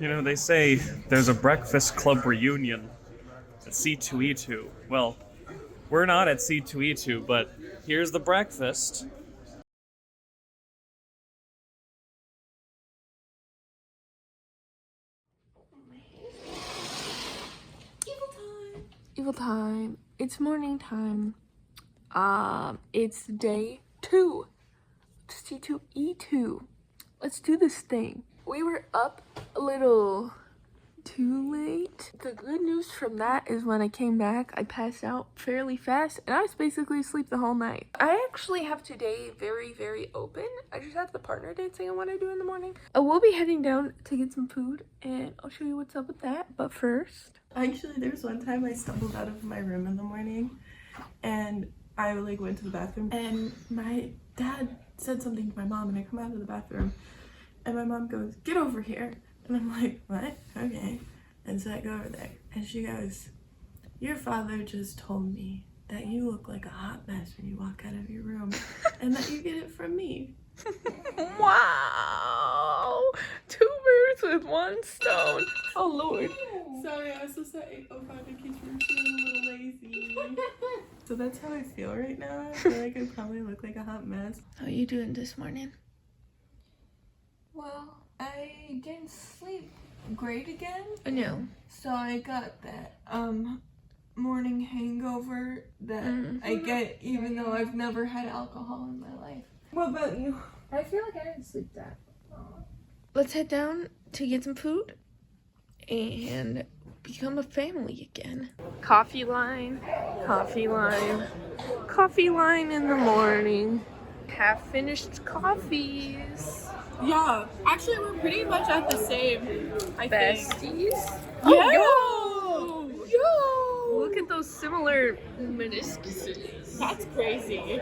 You know, they say there's a breakfast club reunion at C2E2. Well, we're not at C2E2, but here's the breakfast. Evil time. It's morning time. It's day 2. C2E2. Let's do this thing. We were up a little too late. The good news from that is when I came back, I passed out fairly fast and I was basically asleep the whole night. I actually have today very open. I just have the partner dancing I want to do in the morning. I will be heading down to get some food and I'll show you what's up with that. But first, actually, there was one time I stumbled out of my room in the morning and I went to the bathroom and my dad said something to my mom and I come out of the bathroom and my mom goes, "Get over here." And I'm like, "What? Okay." And so I go over there and she goes, "Your father just told me that you look like a hot mess when you walk out of your room and that you get it from me." Wow! 2 birds with 1 stone. Oh Lord. Sorry, I was supposed to say, "Oh God, in case you're feeling a little lazy." So that's how I feel right now. I feel like I probably look like a hot mess. How are you doing this morning? Well, I didn't sleep great again. I know. So I got that morning hangover that I get even though I've never had alcohol in my life. What about you? I feel like I didn't sleep that long. Let's head down to get some food and become a family again. Coffee line, coffee line, coffee line in the morning. Half finished coffees. Yeah, actually we're pretty much at the same, I think. Besties. Oh, Yo! Look at those similar meniscuses. That's crazy.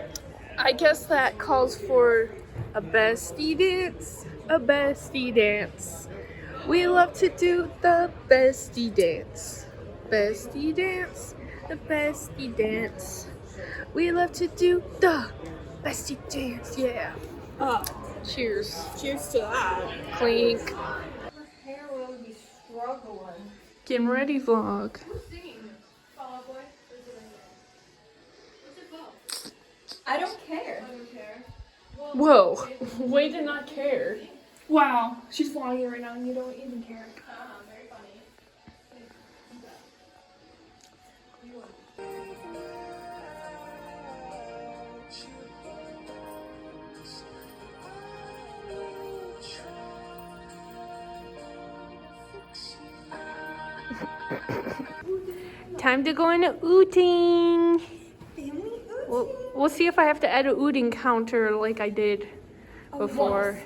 I guess that calls for a bestie dance. A bestie dance. We love to do the bestie dance. Bestie dance. The bestie dance. We love to do the bestie dance. Yeah. Cheers. Cheers to that. Clink. Hair will be struggling. Getting ready vlog. I don't care. Whoa. Way to not care. Wow, she's vlogging right now and you don't even care. Very funny. Time to go into ooting. We'll see if I have to add a ooting counter like I did before.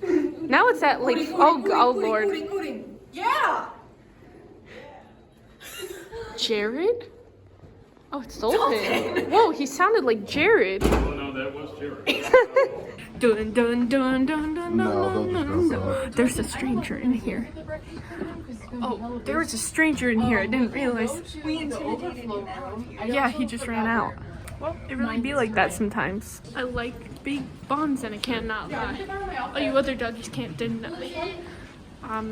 Now it's at like, oh Lord. Yeah! Jared? Oh, it's Dolphin. Whoa, he sounded like Jared. Oh no, that was Jared. Dun dun dun dun dun No, dun they'll just dun. go for it. There's a stranger in here. Oh, there was a stranger in here. I didn't realize. Yeah, he just ran out. Well, it really be like that sometimes. I like big bonds and I cannot lie. Oh, you other doggies can't deny.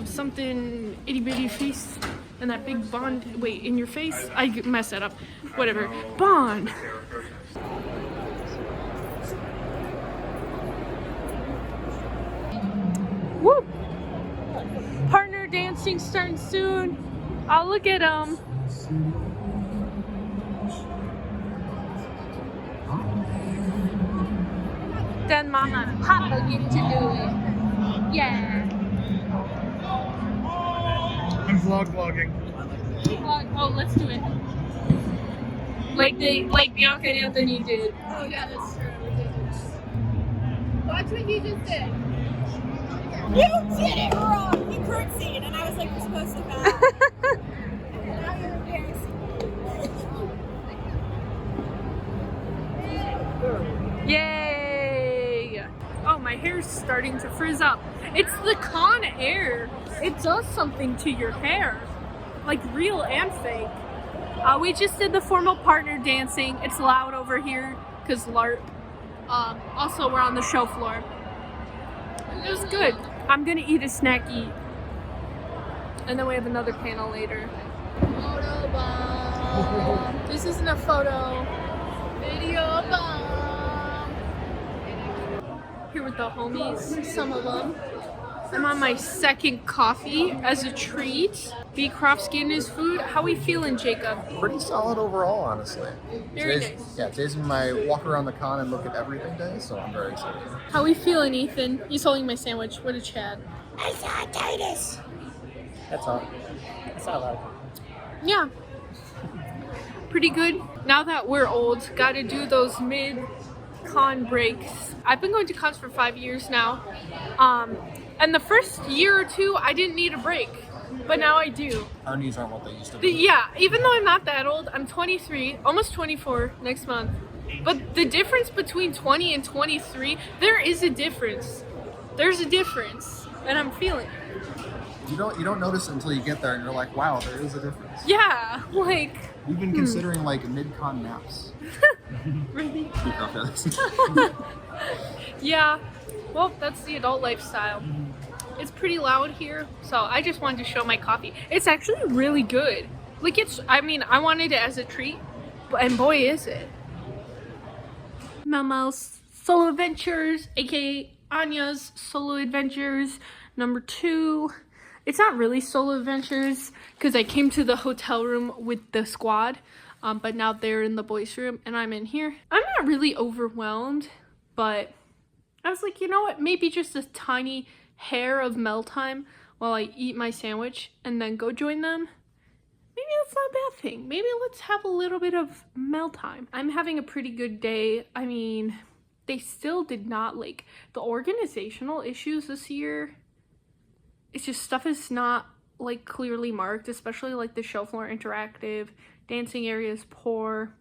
Something itty bitty face and that big bond. Wait, in your face? I messed that up. Whatever. Bond. Woo! Partner dancing starting soon. I'll look at Then Mama and Papa get to do it. Yeah. I'm vlogging. Oh, let's do it. Like Bianca and Anthony did. Oh yeah, that's true. Watch what you just did. You did it wrong! You curtsied and I was like, we're supposed to bow. Now you're embarrassing. Yay! Oh, my hair's starting to frizz up. It's the Con Air. It does something to your hair. Like real and fake. We just did the formal partner dancing. It's loud over here because LARP. Also, we're on the show floor. It was good. I'm gonna eat a snacky. And then we have another panel later. Photo bomb. This isn't a photo. Video bomb. Here with the homies, some of them. I'm on my second coffee as a treat. B. Croft's getting his food. How we feeling, Jacob? Pretty solid overall, honestly. Very Today's, nice. Yeah, today's my walk around the con and look at everything day, so I'm very excited. How we feeling, Ethan? He's holding my sandwich. What a Chad. That's all. That's all right. Yeah. Pretty good. Now that we're old, gotta do those mid-con breaks. I've been going to cons for 5 years now. And the first year or two, I didn't need a break. But now I do. Our knees aren't what they used to be. Yeah, even though I'm not that old, I'm 23, almost 24 next month. But the difference between 20 and 23, there is a difference. There's a difference, and I'm feeling it. You don't notice it until you get there and you're like, wow, there is a difference. Yeah, like... We've been considering like mid-con naps. Really? Because Yeah, well, that's the adult lifestyle. It's pretty loud here, so I just wanted to show my coffee. It's actually really good. Like I wanted it as a treat, and boy is it. Melmel's Solo Adventures, aka Anya's Solo Adventures, number 2. It's not really Solo Adventures, because I came to the hotel room with the squad, but now they're in the boys' room, and I'm in here. I'm not really overwhelmed, but I was like, you know what, maybe just a tiny hair of Mel time while I eat my sandwich and then go join them. Maybe that's not a bad thing. Maybe let's have a little bit of Mel time. I'm having a pretty good day. I mean, they still did not like the organizational issues this year. It's just stuff is not like clearly marked, especially like the show floor interactive. Dancing area is poor.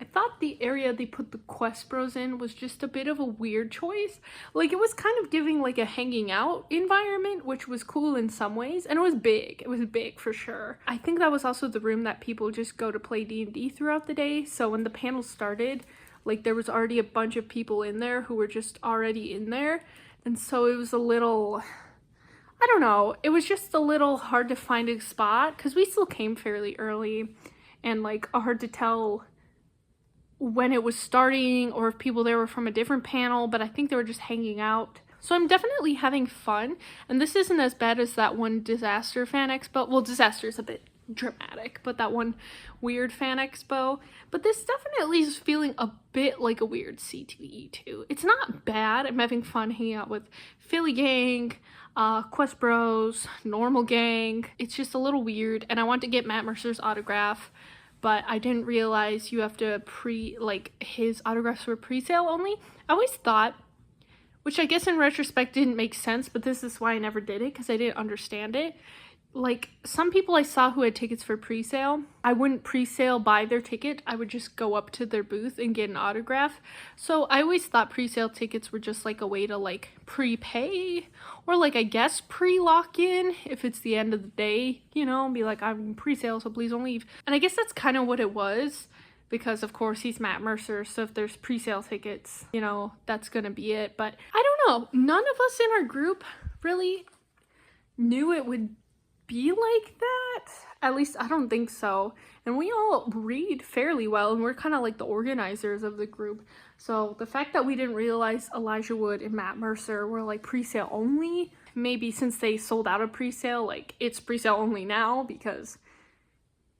I thought the area they put the Quest Bros in was just a bit of a weird choice. Like, it was kind of giving like a hanging out environment, which was cool in some ways, and it was big. It was big for sure. I think that was also the room that people just go to play D&D throughout the day. So when the panel started, like there was already a bunch of people in there who were just already in there. And so it was a little, I don't know, it was just a little hard to find a spot because we still came fairly early and like hard to tell when it was starting or if people there were from a different panel, but I think they were just hanging out. So I'm definitely having fun, and this isn't as bad as that one Disaster Fan Expo. Well, Disaster is a bit dramatic, but that one weird Fan Expo. But this definitely is feeling a bit like a weird C2E2. It's not bad. I'm having fun hanging out with Philly Gang, Quest Bros, Normal Gang. It's just a little weird, and I want to get Matt Mercer's autograph, but I didn't realize you have to his autographs were pre-sale only. I always thought, which I guess in retrospect didn't make sense, but this is why I never did it, because I didn't understand it. Like, some people I saw who had tickets for pre-sale, I wouldn't pre-sale buy their ticket. I would just go up to their booth and get an autograph. So I always thought pre-sale tickets were just like a way to like prepay or like I guess pre-lock-in if it's the end of the day, you know, and be like, I'm pre-sale, so please don't leave. And I guess that's kind of what it was, because of course he's Matt Mercer, so if there's pre-sale tickets, you know, that's gonna be it. But I don't know, none of us in our group really knew it would be like that. At least I don't think so. And we all read fairly well, and we're kind of like the organizers of the group. So the fact that we didn't realize Elijah Wood and Matt Mercer were like pre-sale only, maybe since they sold out of pre-sale, like it's pre-sale only now because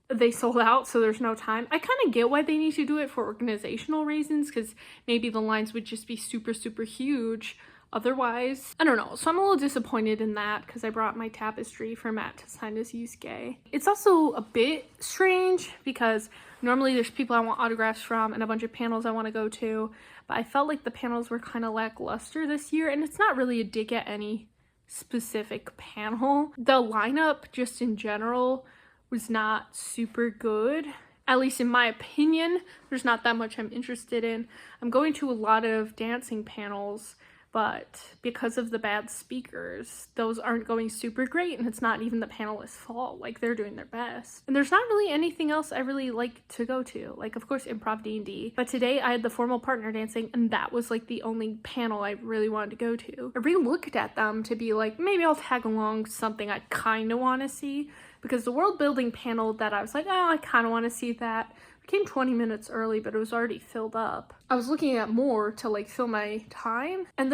they sold out, so there's no time. I kind of get why they need to do it for organizational reasons, because maybe the lines would just be super, super huge otherwise. I don't know, so I'm a little disappointed in that because I brought my tapestry for Matt to sign his Yusuke. It's also a bit strange because normally there's people I want autographs from and a bunch of panels I want to go to, but I felt like the panels were kind of lackluster this year, and it's not really a dig at any specific panel. The lineup just in general was not super good. At least in my opinion, there's not that much I'm interested in. I'm going to a lot of dancing panels, but because of the bad speakers, those aren't going super great, and it's not even the panelists' fault. Like, they're doing their best. And there's not really anything else I really like to go to. Like, of course, improv D&D, but today I had the formal partner dancing, and that was like the only panel I really wanted to go to. I re-looked at them to be like, maybe I'll tag along something I kind of want to see, because the world building panel that I was like, oh, I kind of want to see that, came 20 minutes early, but it was already filled up. I was looking at more to like fill my time, and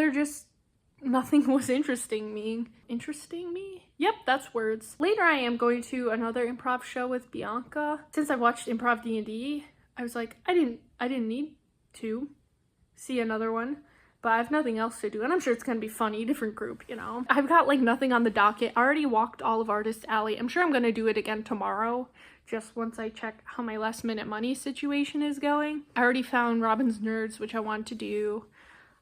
nothing was interesting me. Interesting me? Yep, that's words. Later I am going to another improv show with Bianca. Since I watched Improv D&D, I was like, I didn't need to see another one, but I have nothing else to do, and I'm sure it's gonna be funny, different group, you know. I've got like nothing on the docket. I already walked all of Artist Alley. I'm sure I'm gonna do it again tomorrow, just once I check how my last minute money situation is going. I already found Robin's Nerds, which I want to do.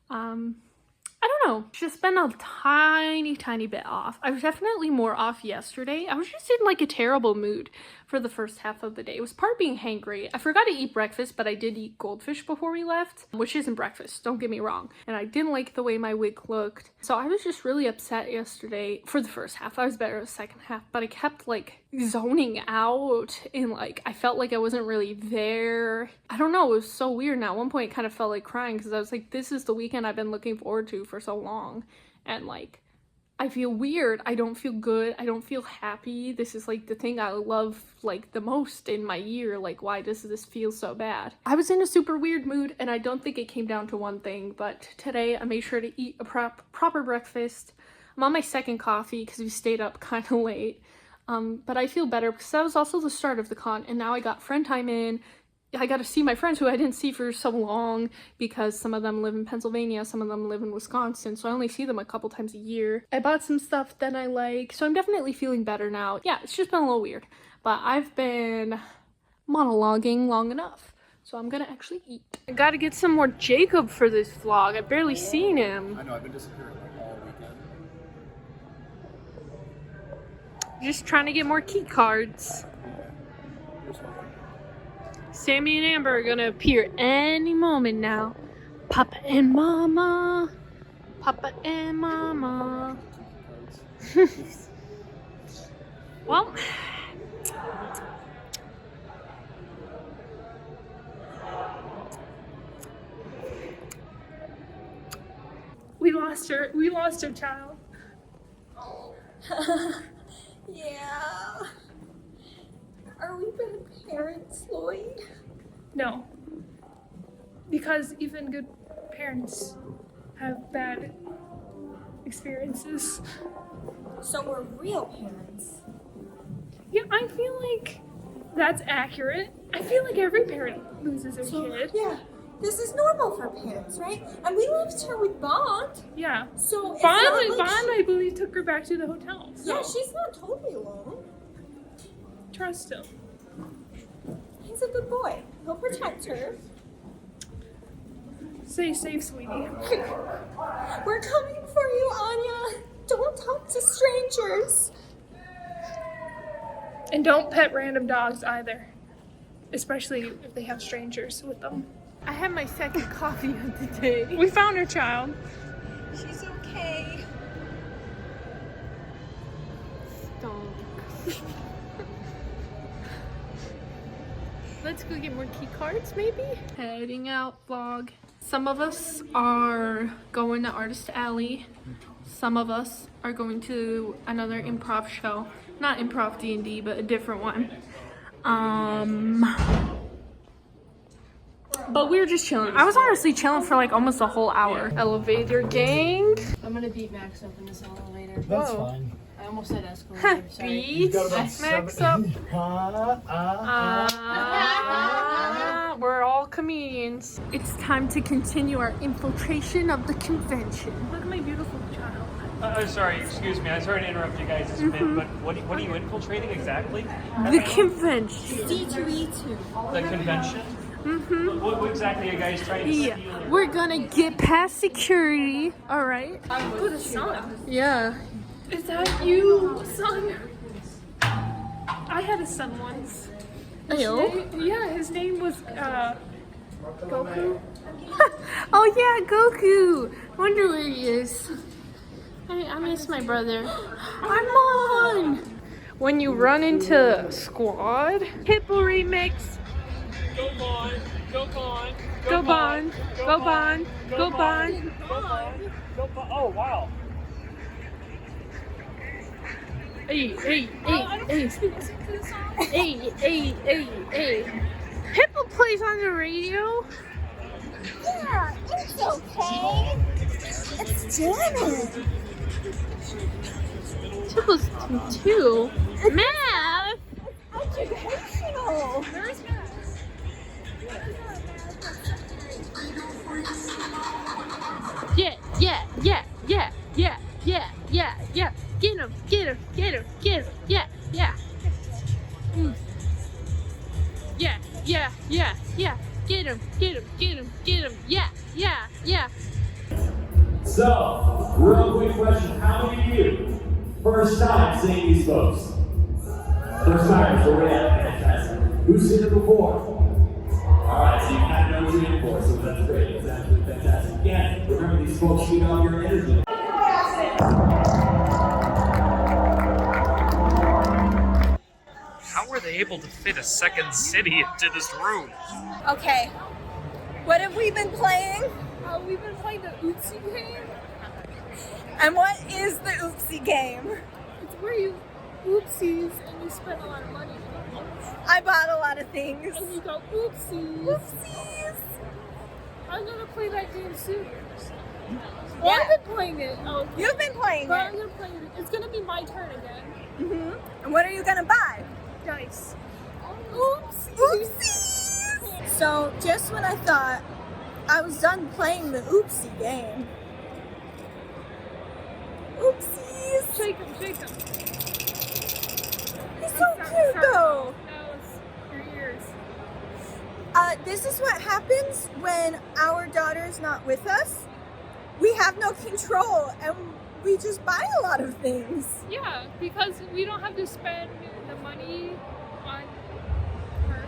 I don't know, just been a tiny bit off. I was definitely more off yesterday. I was just in like a terrible mood for the first half of the day. It was part being hangry. I forgot to eat breakfast, but I did eat goldfish before we left, which isn't breakfast, don't get me wrong. And I didn't like the way my wig looked. So I was just really upset yesterday for the first half. I was better the second half, but I kept like zoning out, and like I felt like I wasn't really there. I don't know, it was so weird. Now at one point I kind of felt like crying, because I was like, this is the weekend I've been looking forward to for so long, and like I feel weird. I don't feel good. I don't feel happy. This is like the thing I love like the most in my year. Like, why does this feel so bad? I was in a super weird mood, and I don't think it came down to one thing, but today I made sure to eat a proper breakfast. I'm on my second coffee because we stayed up kind of late. But I feel better because that was also the start of the con, and now I got friend time in. I got to see my friends who I didn't see for so long, because some of them live in Pennsylvania, some of them live in Wisconsin, so I only see them a couple times a year. I bought some stuff that I like, so I'm definitely feeling better now. Yeah, it's just been a little weird, but I've been monologuing long enough, so I'm gonna actually eat. I gotta get some more Jacob for this vlog. I've barely seen him. I know, I've been disappearing like all weekend. Just trying to get more key cards. Sammy and Amber are gonna appear any moment now. Papa and Mama. Papa and Mama. Well. We lost her child. Yeah. Are we bad parents, Lloyd? No. Because even good parents have bad experiences. So we're real parents. Yeah, I feel like that's accurate. I feel like every parent loses a kid. Yeah, this is normal for parents, right? And we left her with Bond. Yeah. So Bond, I believe, took her back to the hotel. So. Yeah, she's not totally alone. Trust him. He's a good boy. He'll protect her. Stay safe, sweetie. We're coming for you, Anya. Don't talk to strangers. And don't pet random dogs either. Especially if they have strangers with them. I had my second coffee of the day. We found her child. She's okay. Stop. Let's go get more key cards, maybe? Heading out, vlog. Some of us are going to Artist Alley. Some of us are going to another improv show. Not improv D&D, but a different one. But we were just chilling. I was honestly chilling for like almost a whole hour. Elevator gang. I'm gonna beat Max up in this elevator. That's Whoa. fine. I almost said escalator. Sorry. Beat Max up. We're all comedians. It's time to continue our infiltration of the convention. Look at my beautiful child. Sorry, excuse me. I'm sorry to interrupt you guys a bit, but what are you infiltrating exactly? The convention. C2E2. The convention? Mm-hmm. What exactly are you guys trying to steal? Yeah, we're gonna get past security. All right. Good son. Yeah. Is that you, son? I had a son once. Ayo. Yeah, his name was Goku. Oh yeah, Goku! Wonder where he is. I miss my brother. Armon! When you run into Squad, Hippo remix. Go Bond, go Bond, Go Bond, go Bond, go Bond. Oh wow. Hey. Hippo plays on the radio. Yeah, it's okay. It's jamming. Hippo's 2. Math. Educational. Yeah. Get him. Yeah. Get him. Yeah. So, real quick question, how many of you first time seeing these folks? First timers, over there, fantastic. Who's seen it before? Alright, so you have no seen it before, so that's great, it's absolutely fantastic. Again, remember these folks feed off your energy. How were they able to fit a second city into this room? Okay, what have we been playing? We've been playing the Oopsie game. And what is the Oopsie game? It's where you oopsies and you spend a lot of money. I bought a lot of things. And you go oopsies. Oopsies. I'm gonna play that game soon. Yeah. I've been playing it. Oh, You've been playing but I'm it. gonna play it. It's gonna be my turn again. And what are you gonna buy? Dice. Oopsies! So, just when I thought I was done playing the Oopsie game. Oopsies! Shake him. He's so cute though! That was your ears. This is what happens when our daughter's not with us. We have no control and we just buy a lot of things. Yeah, because we don't have to spend the money on her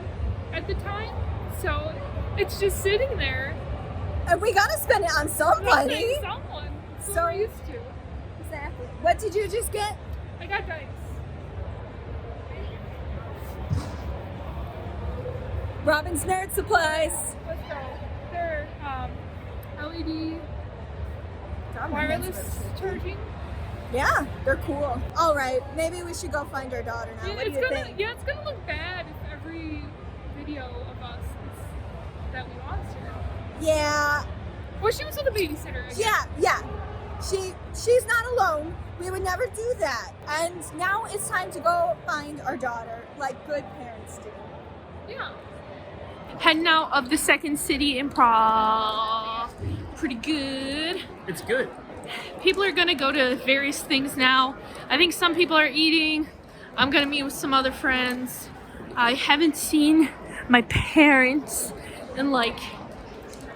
at the time. So it's just sitting there. And we gotta spend it on somebody. Someone. So So- we're used to. Exactly. What did you just get? I got dice. Robin's Nerd Supplies. Let's go. They're LED wireless charging. Yeah, they're cool. All right, maybe we should go find our daughter now. What do you think? It's gonna look bad if every video of us is that we lost her. Yeah, Well, she was with a babysitter. I guess. yeah. She's not alone. We would never do that. And now it's time to go find our daughter, like good parents do. Yeah. Heading out of the second city improv. Pretty good. It's good. People are gonna go to various things now. I think some people are eating. I'm gonna meet with some other friends. I haven't seen my parents in like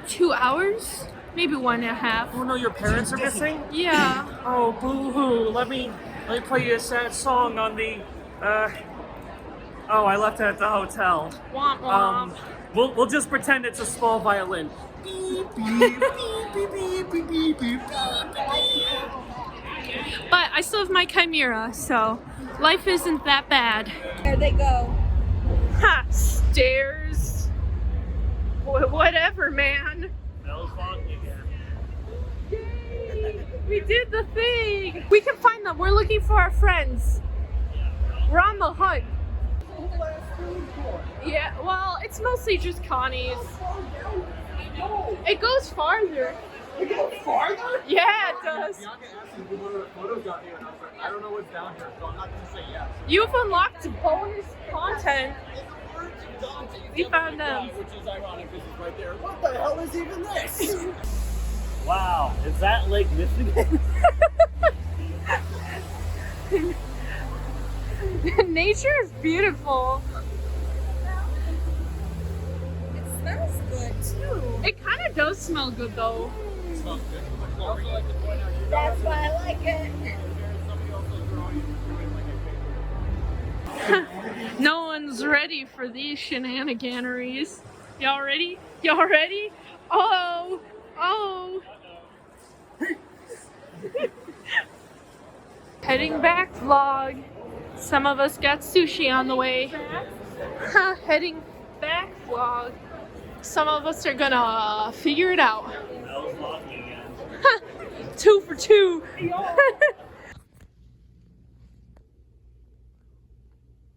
2 hours, maybe 1.5. Oh no, your parents are missing? Yeah. Oh, boo-hoo. Let me play you a sad song on the, oh, I left it at the hotel. Womp womp. We'll just pretend it's a small violin. But I still have my chimera, so life isn't that bad. There they go. Ha! Stairs. Whatever, man. That was foggy again. Yay! We did the thing! We can find them. We're looking for our friends. We're on the hunt. Yeah, well, it's mostly just Connie's. It goes farther. It goes farther? Yeah, it does. Bianca asked me what are the photos out here, and I was like, I don't know what's down here, so I'm not going to say yes. You've unlocked bonus content. We found them. Which is ironic, this is right there. What the hell is even this? Wow, is that Lake Michigan? Nature is beautiful. It smells good too. It kind of does smell good though. That's why I like it. No one's ready for these shenaniganeries. Y'all ready? Y'all ready? Oh, oh. Heading back vlog. Some of us got sushi on the way. Heading back vlog. Some of us are gonna figure it out. Mel's vlogging again. 2 for 2.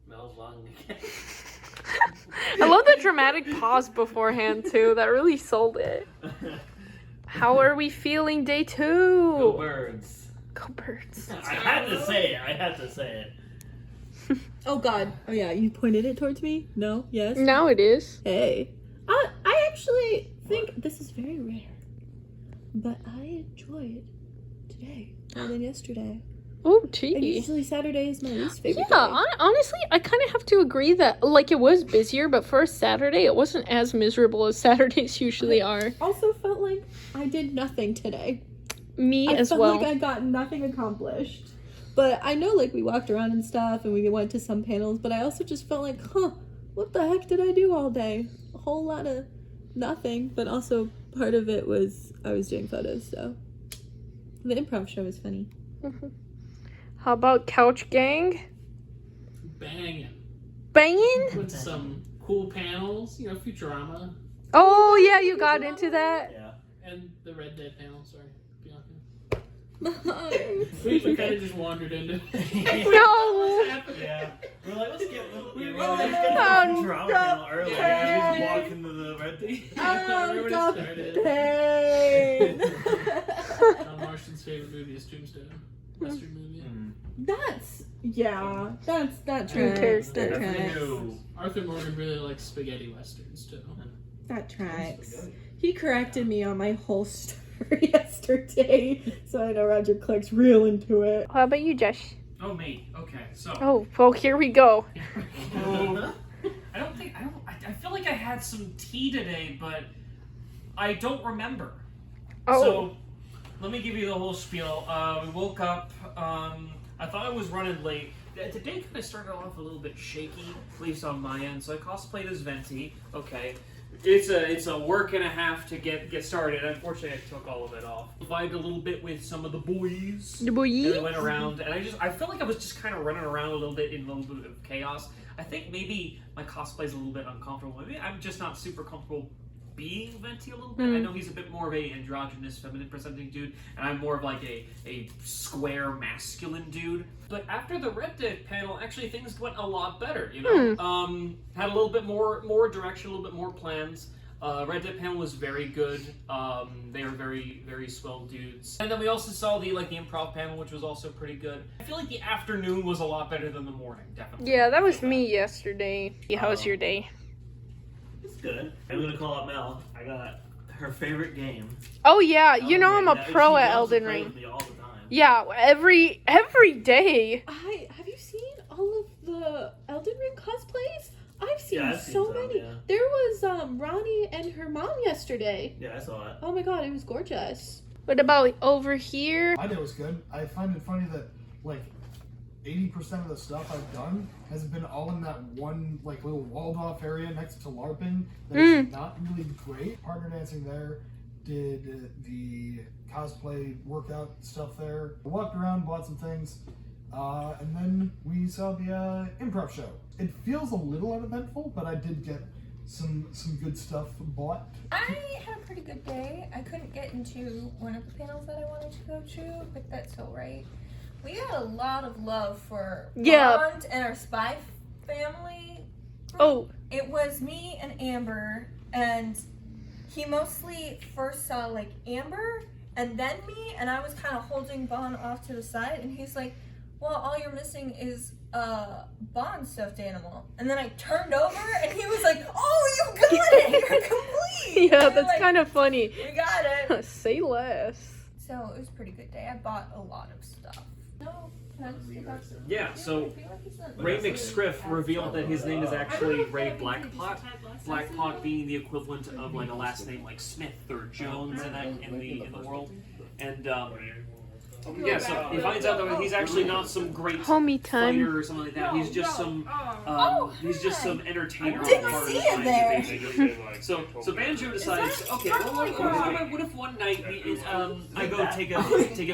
Mel's vlogging again. I love the dramatic pause beforehand too. That really sold it. How are we feeling day 2? Go birds. Go birds. I had to say it. Oh God. Oh yeah, you pointed it towards me? No? Yes? Now it is. Hey. I actually think this is very rare. But I enjoyed today more than yesterday. Oh, And gee. usually Saturday is my least favorite Yeah, day. honestly, I kind of have to agree that, like, it was busier, but for a Saturday, it wasn't as miserable as Saturdays usually are. Also felt like I did nothing today. Me I as felt well. like I got nothing accomplished. But I know, like, we walked around and stuff, and we went to some panels, but I also just felt like, what the heck did I do all day? A whole lot of nothing, but also part of it was I was doing photos, so. The improv show was funny. How about Couch Gang? Banging. Banging? With some cool panels, you know, Futurama. Oh, yeah, you got into that? Yeah. And the Red Dead panel, sorry. Bianca. No. We kind of just wandered into No! Yeah. We're like, let's get Oh, the no. drama panel early. Yeah, we just walk into the red thing. Remember when it Stop started? pain. John Marston's favorite movie is Tombstone. Western movie. That tracks. That tracks. Arthur Morgan really likes spaghetti westerns too. That tracks. He corrected me on my whole story yesterday, so I know Roger Clark's real into it. How about you, Josh? Oh, me. Okay, so. Oh, well, here we go. I feel like I had some tea today, but I don't remember. Oh. So, let me give you the whole spiel. We woke up, I thought I was running late. The day kind of started off a little bit shaky, at least on my end, so I cosplayed as Venti. Okay. It's a work and a half to get started. Unfortunately, I took all of it off. Vibed a little bit with some of the boys. The boys? And we went around, and I felt like I was just kind of running around a little bit in a little bit of chaos. I think maybe my cosplay is a little bit uncomfortable. Maybe I'm just not super comfortable being Venti a little bit. I know he's a bit more of a androgynous, feminine presenting dude, and I'm more of like a square masculine dude. But after the Red Dead panel, actually things went a lot better, you know? Had a little bit more direction, a little bit more plans. Red Dead panel was very good. They were very, very swell dudes. And then we also saw the improv panel, which was also pretty good. I feel like the afternoon was a lot better than the morning, definitely. Yeah, that was me yesterday. How was your day? It's good. I'm gonna call out Mel. I got her favorite game. Oh, yeah. You know I'm a That- pro she at loves to Elden play Ring. with me all the time. Yeah, every day. Have you seen all of the Elden Ring cosplays? I've seen Yeah, I've seen so some, many. yeah. There was Ronnie and her mom yesterday. Yeah, I saw it. Oh my god, it was gorgeous. What about over here? My day was good. I find it funny that like 80% of the stuff I've done has been all in that one like little walled off area next to LARPing. That's not really great. Partner dancing there, did the cosplay workout stuff there. I walked around, bought some things, and then we saw the improv show. It feels a little uneventful, but I did get some good stuff bought. I had a pretty good day. I couldn't get into one of the panels that I wanted to go to, but that's alright. We had a lot of love for Bond and our spy family group. Oh. It was me and Amber, and he mostly first saw like Amber and then me, and I was kind of holding Bond off to the side, and he's like, well, all you're missing is a Bond stuffed animal. And then I turned over, and he was like, oh, you got it! You're complete! Yeah, And that's like, kind of funny. we got it. Say less. So it was a pretty good day. I bought a lot of stuff. No, can I just get back to Yeah, so Ray McScriff revealed that his name is actually Ray Blackpot. Blackpot being the equivalent of like a last name like Smith or Jones in the world. And Yeah, so he finds out that he's actually not some great Homie time. fighter or something like that. He's just some he's just some entertainer. Didn't see it there. So Banjo decides, okay, well, what if one night I go take a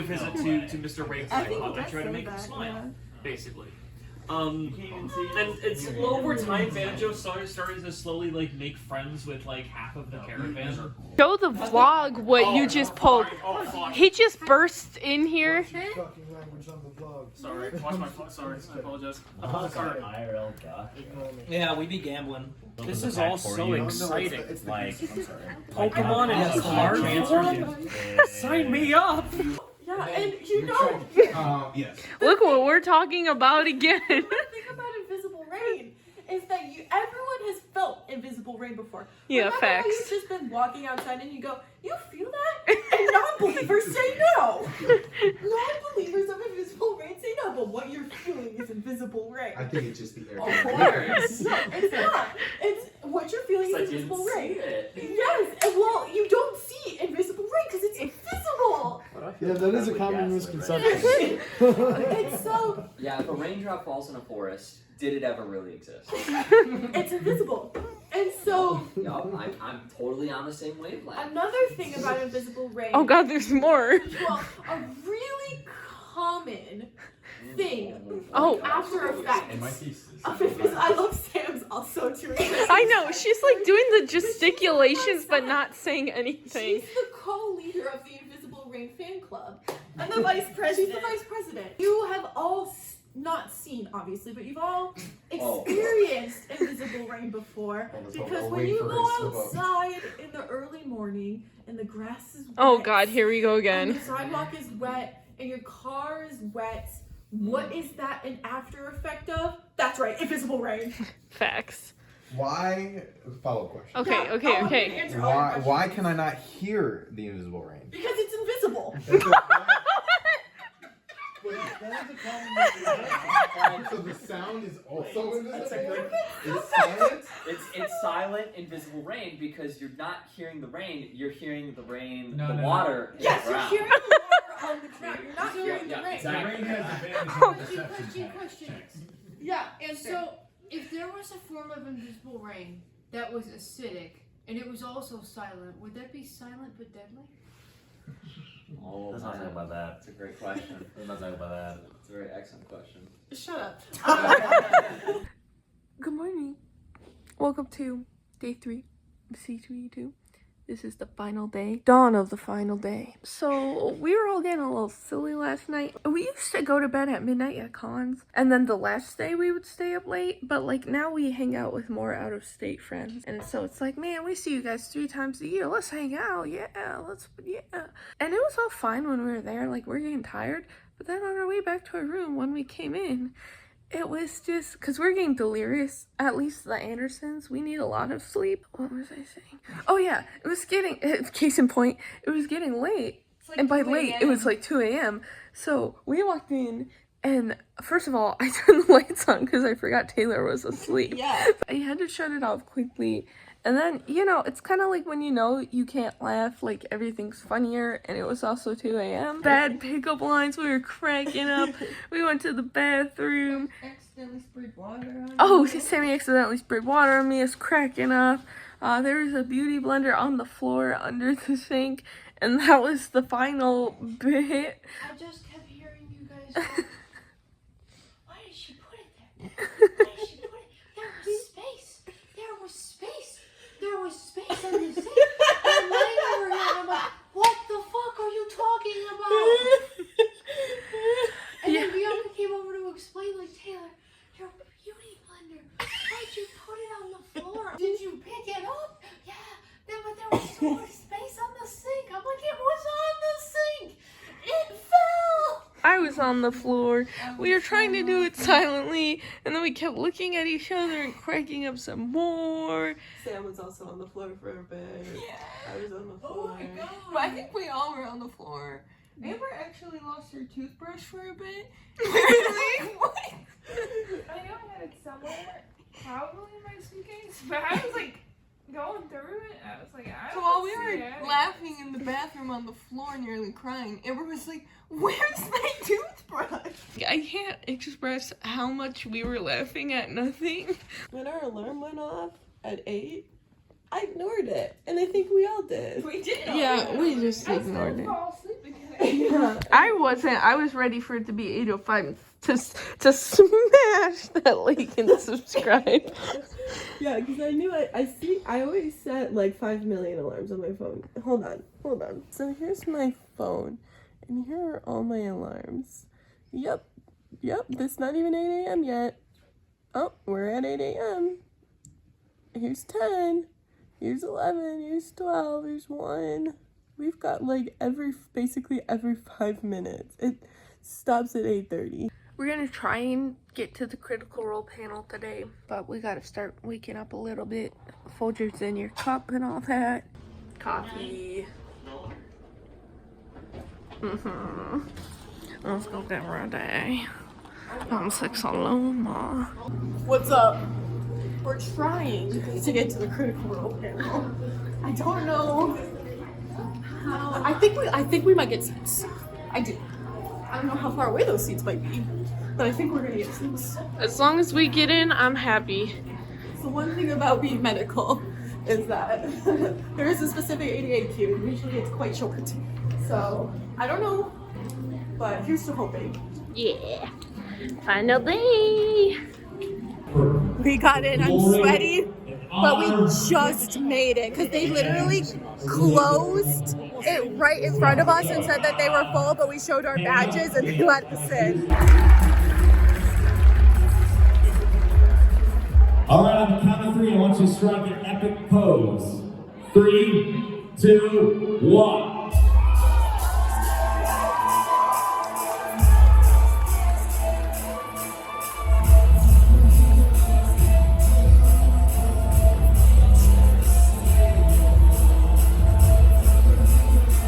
visit to Mr. Rain's nightclub and try to make him smile, basically. And it's over time, Banjo started to slowly like make friends with like half of the caravan. Show the vlog what you just pulled. He just burst in here. Fucking language on the vlog. Sorry, watch my sorry, I apologize. Sorry. IRL guy. Yeah, we be gambling. This is all so exciting. Like, Pokemon and card form? Sign me up! Yeah, and you know, Yes. Look what we're talking about again. the thing about invisible rain is that everyone has felt invisible rain before. Yeah, Remember how facts. you've just been walking outside and you go, you feel that? And non-believers say no. Non-believers of invisible rain say no, but what you're feeling is invisible rain. I think it's just the air. No, it's not. It's what you're feeling is invisible rain. Yes, and well, you don't see invisible rain because it's invisible. Yeah, that is a common misconception. It's so. Yeah, if a raindrop falls in a forest, did it ever really exist? It's invisible. And so. Yup, I'm totally on the same wavelength. Another thing about invisible rain. Oh god, there's more. Well, a really common thing. Oh. After effects. I love Sam's also too. I know, she's like doing the gesticulations but not saying anything. She's the co-leader of the Invisible Rain fan club. And the vice president. She's the vice president. You have all not seen, obviously, but you've all experienced invisible rain before. Because when you go outside in the early morning and the grass is wet. Oh god, here we go And again. the sidewalk is wet and your car is wet. What is that an after effect of? That's right, invisible rain. Facts. Why? Follow-up question. Okay, okay. Why can I not hear the invisible rain? Because it's invisible. So the sound is also invisible? It's silent? It's silent, invisible rain because you're not hearing the rain, you're hearing the rain, No, the no, water. Yes, you're hearing the water on the ground. You're not hearing the rain. Exactly. Rain has advantage Oh. on perception Question. Yeah, And so, if there was a form of invisible rain that was acidic and it was also silent, would that be silent but deadly? Oh, Let's not talk about that. That's a great question. Let's not talk about that. It's a very excellent question. shut up. Good morning. Welcome to day 3 of C2E2. This is the final day. Dawn of the final day. So we were all getting a little silly last night. We used to go to bed at midnight at cons. And then the last day we would stay up late. But like now we hang out with more out of state friends. And so it's like, man, we see you guys 3 times a year. Let's hang out. Yeah, yeah. And it was all fine when we were there. Like we're getting tired. But then on our way back to our room when we came in, it was just, because we're getting delirious, at least the Andersons, we need a lot of sleep. What was I saying? Oh yeah, it was getting, case in point, it was getting late. Like and by late, it was like 2 a.m. So we walked in, and first of all, I turned the lights on because I forgot Taylor was asleep. Yeah. I had to shut it off quickly. And then, you know, it's kind of like when you know you can't laugh, like everything's funnier, and it was also 2 a.m. Bad pickup lines, we were cracking up. We went to the bathroom. Accidentally sprayed water on Oh, Sammy accidentally sprayed water on me, it's cracking up. There was a beauty blender on the floor under the sink, and that was the final bit. I just kept hearing you guys go, why did she put it there? Why did she put it? There was space. There was space. There was space on the sink. I'm laying over here and I'm like, what the fuck are you talking about? And then Bianca came over to explain, like, Taylor, your beauty blender, why'd you put it on the floor? Did you pick it up? Yeah, but there was so much space on the sink. I'm like, it was on the sink. It fell. I was on the floor. We were trying to do it silently, and then we kept looking at each other and cracking up some more. Sam was also on the floor for a bit. Yeah. I was on the floor. Oh my god. But I think we all were on the floor. Amber actually lost her toothbrush for a bit. Really? What? I know I had it somewhere, probably in my suitcase, but I was like going through it. I was like, I So don't while we see were it. laughing in the bathroom on the floor, nearly crying, everyone was like, "Where's my toothbrush?" I can't express how much we were laughing at nothing. When our alarm went off at 8, I ignored it, and I think we all did. We did. Yeah, we just ignored it. Yeah. I wasn't. I was ready for it to be 8:05 to smash that like and subscribe. Yeah, because I knew I always set like 5 million alarms on my phone. Hold on. So here's my phone, and here are all my alarms. Yep, this not even 8 a.m. yet. Oh, we're at 8 a.m. Here's 10, here's 11, here's 12, here's 1. We've got like basically every 5 minutes. It stops at 8:30. We're gonna try and get to the Critical Role panel today, but we gotta start waking up a little bit. Folgers in your cup and all that. Coffee. Let's go get ready. I'm 6 alone, Ma. What's up? We're trying to get to the Critical Role panel. I don't know how. I think we might get seats. I do. I don't know how far away those seats might be, but I think we're gonna get seats. As long as we get in, I'm happy. So one thing about being medical is that there is a specific ADA queue, and usually it's quite short. So I don't know, but here's to hoping. Yeah. Finally. We got in. I'm sweaty, but we just made it because they literally closed it right in front of us and said that they were full, but we showed our badges and they let us in. All right, on the count of 3, I want you to strike an epic pose. 3, 2, 1.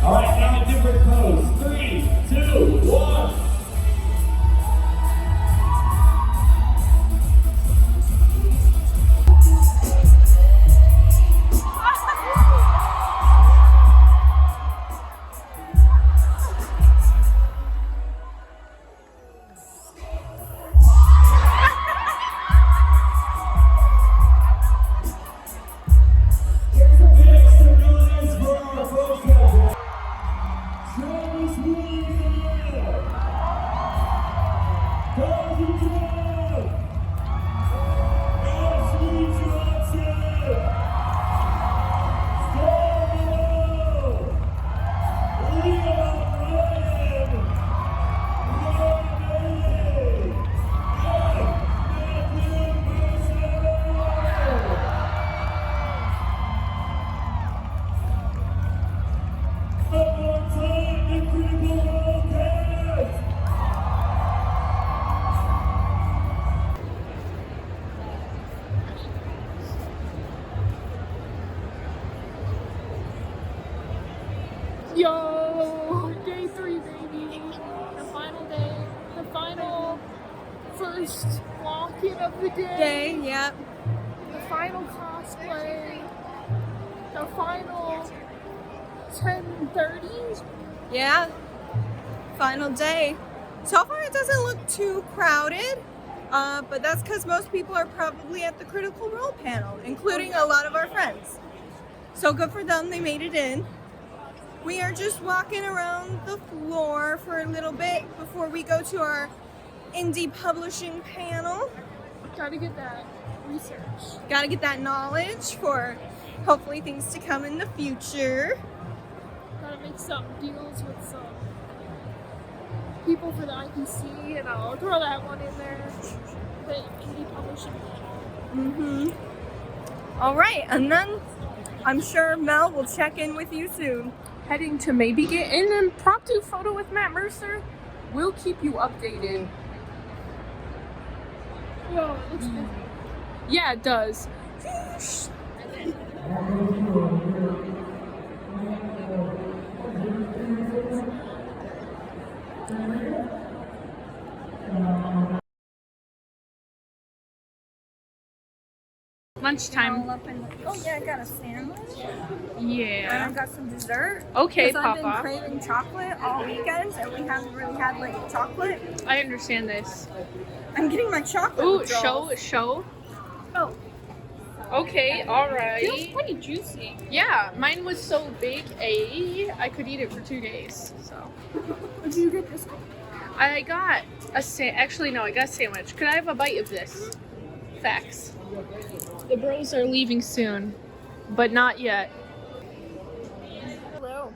All right, now a different pose. 3, 2, 1. Yo, day 3, baby. The final day. The final first walk-in of the day. Yep. The final cosplay. The final 10:30. Yeah. Final day. So far it doesn't look too crowded, but that's because most people are probably at the Critical Role panel, including a lot of our friends. So good for them, they made it in. We are just walking around the floor for a little bit before we go to our indie publishing panel. Gotta get that research. Gotta get that knowledge for hopefully things to come in the future. Gotta make some deals with some people for the IPC, and I'll throw that one in there. The indie publishing panel. All right, and then I'm sure Mel will check in with you soon. Heading to maybe get in an impromptu photo with Matt Mercer. We'll keep you updated. Whoa, it looks busy. Yeah, it does. Lunchtime. All up in oh yeah, I got a sandwich. And Yeah. I got some dessert. Okay, 'Cause I've been Papa. craving chocolate all weekend, and we haven't really had like chocolate. I understand this. I'm getting my chocolate. Ooh, withdrawals. show. Oh, Okay, feels alright. pretty juicy. Yeah, mine was so big, I could eat it for 2 days, so. Did you get this one? I got actually no, I got a sandwich. Could I have a bite of this? Facts. The bros are leaving soon, but not yet. Hello.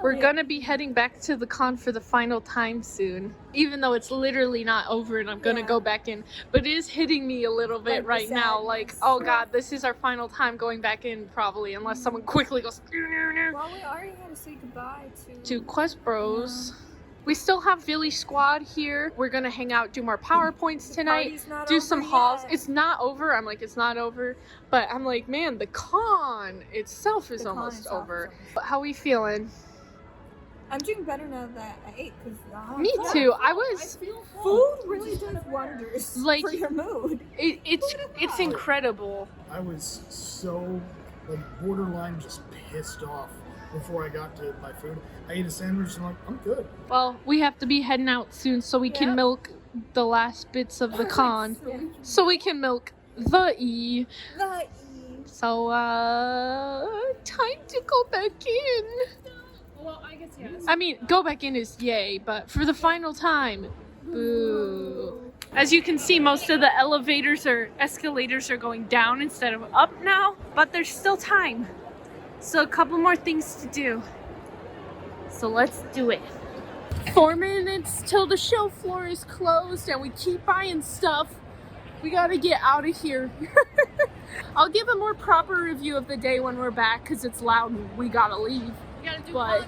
We're gonna be heading back to the con for the final time soon, even though it's literally not over and I'm gonna go back in. But it is hitting me a little bit Like right now, like, oh god, this is our final time going back in probably, unless someone quickly goes Well, we already had to say goodbye to Quest Bros. We still have Village Squad here. We're gonna hang out, do more PowerPoints tonight, party's not do over some hauls. yet. It's not over. I'm like, it's not over. But I'm like, man, the con itself is The con almost itself over. is But how we feeling? I'm doing better now that I ate because Me too. I was food really does wonders like for your mood. It's incredible. I was so like borderline just pissed off before I got to my food. I ate a sandwich and I'm like, I'm good. Well, we have to be heading out soon so we can milk the last bits of the con. So we can milk the E. So time to go back in. Well, I guess yes. I mean, go back in is yay, but for the final time, boo. As you can see, most of the escalators are going down instead of up now, but there's still time. So a couple more things to do. So let's do it. 4 minutes till the show floor is closed and we keep buying stuff. We gotta get out of here. I'll give a more proper review of the day when we're back because it's loud and we gotta leave. But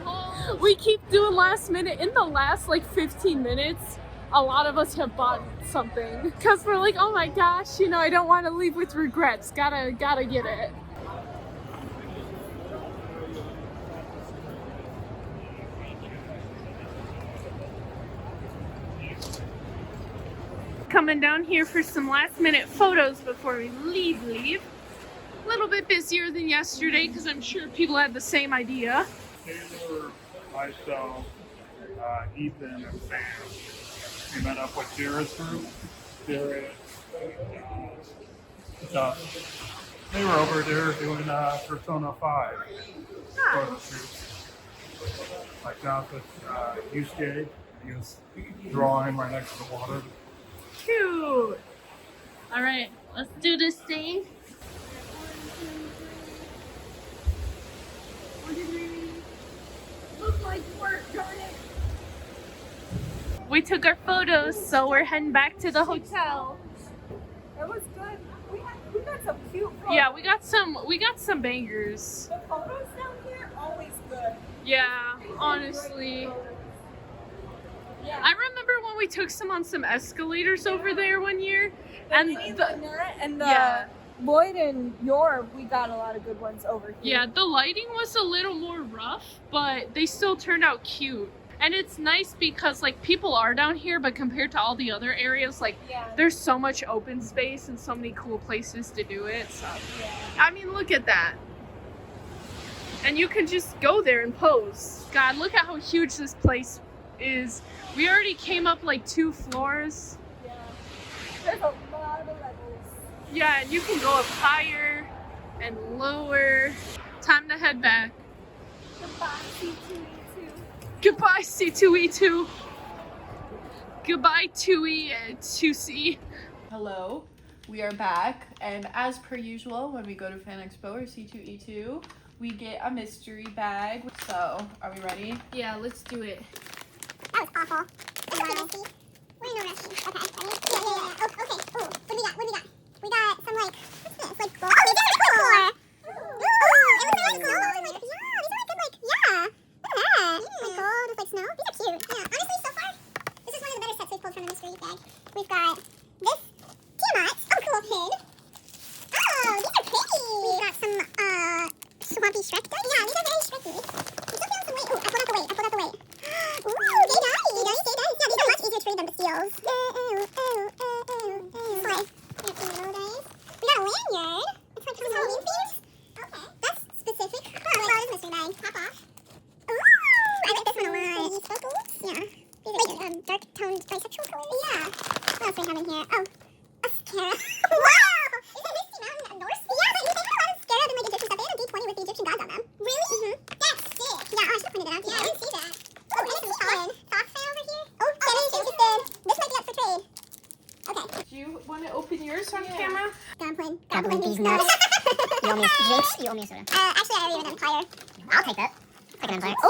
we keep doing last minute. In the last like 15 minutes, a lot of us have bought something because we're like, oh my gosh, you know, I don't want to leave with regrets. Gotta get it. Coming down here for some last minute photos before we leave. A little bit busier than yesterday because I'm sure people had the same idea. Taylor, myself, Ethan, and Sam. We met up with Jared's group. Jared, they were over there doing Persona 5. Photo shoots. Like Jonathan Yusuke, he was drawing right next to the water. Cute. All right, let's do this thing. What did we look like work, darn it? We took our photos, so we're heading back to the hotel. It was good. We got some cute photos. Yeah, we got some bangers. The photos down here always good. Yeah, honestly. Yeah. I remember when we took some on some escalators over there one year, and Lloyd and Yor, we got a lot of good ones over here. yeah, the lighting was a little more rough, but they still turned out cute. And it's nice because like people are down here, but compared to all the other areas, like there's so much open space and so many cool places to do it. So I mean, look at that. And you can just go there and pose. God, look at how huge this place is. We already came up like 2 floors. Yeah. There's a lot of levels. Yeah, and you can go up higher and lower. Time to head back. Goodbye, C2E2. Goodbye, C2E2. Goodbye, 2E2C. Hello, we are back, and as per usual, when we go to Fan Expo or C2E2, we get a mystery bag. So, are we ready? Yeah, let's do it. That was awful. We're in no rush. Okay, ready? Yeah. Oh, okay. Ooh, what do we got? We got some like, what's this? Like gold? Oh, these are cool! Ooh, it looks like snow. Yeah, these are like good, like, yeah. Look at that. Like gold with like snow. These are cute. Yeah, honestly, so far, this is one of the better sets we've pulled from the mystery bag. We've got this Tiamat. Oh, cool pin. Oh, these are pretty. We've got some, Swampy Shrek. Yeah, these are very Shreky. I'm still feeling some weight. Ooh, I pulled out the weight. Ooh, they nice. Yeah, these are much easier to read than the seals. Slay. We got a lanyard. this on camera? Gotta blink these nuts. You owe me a Jinx, you owe me a soda. Actually, I owe you an Empire. I'll take that. Take an Empire. Oh,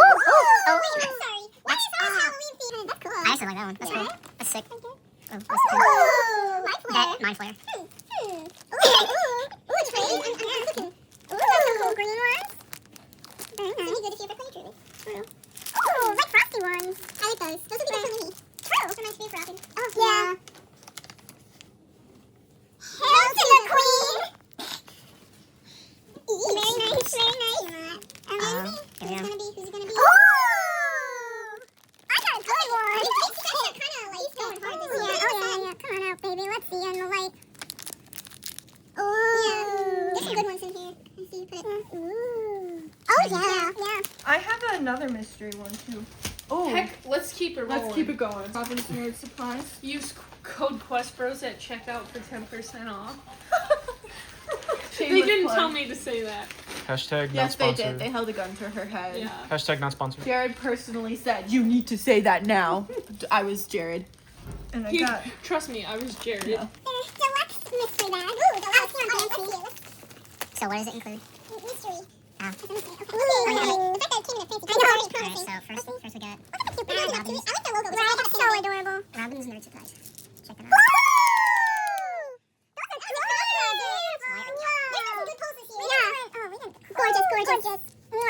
wait, I'm sorry. What is this Halloween theme? That's cool. I actually like that one. That's cool. That's sick. Oh, Mind Flare. Mind Flare. Trade. Ooh, that's some cool green ones. Very nice. It's good if you ever play Druid. True. Ooh, like frosty ones. I like those. Those would be good for me. True. Those are nice to be for Robin. Oh, yeah. Hail to the Queen! Very nice, very nice. Who's it gonna be? Oh! I got a good one! It's kind of like going hard this year. Yeah. Come on out, baby. Let's see you in the light. Ooh. Yeah. There's some good ones in here. I see you put it. Ooh. Oh, yeah. I have another mystery one too. Oh, heck, let's keep it rolling. Let's keep it going. Robin's Nerd Supplies. Use code QuestBros at checkout for 10% off. They Shameless didn't plug. tell me to say that. Hashtag not Yes, they sponsored. did. They held a gun to her head. Yeah. Hashtag not sponsored. Jared personally said, "You need to say that now." I was Jared. And I got... Trust me, I was Jared. Yeah. Deluxe mystery bag. Ooh, deluxe. So what does it include? Mystery. Oh. It's a mystery. Okay. Ooh. The fact that it came in a fancy box is very promising. Alright, so first we got... Robin's. I like the logo. Right, it's so adorable. Robin's Nerd Supplies. Check it out. Gorgeous. And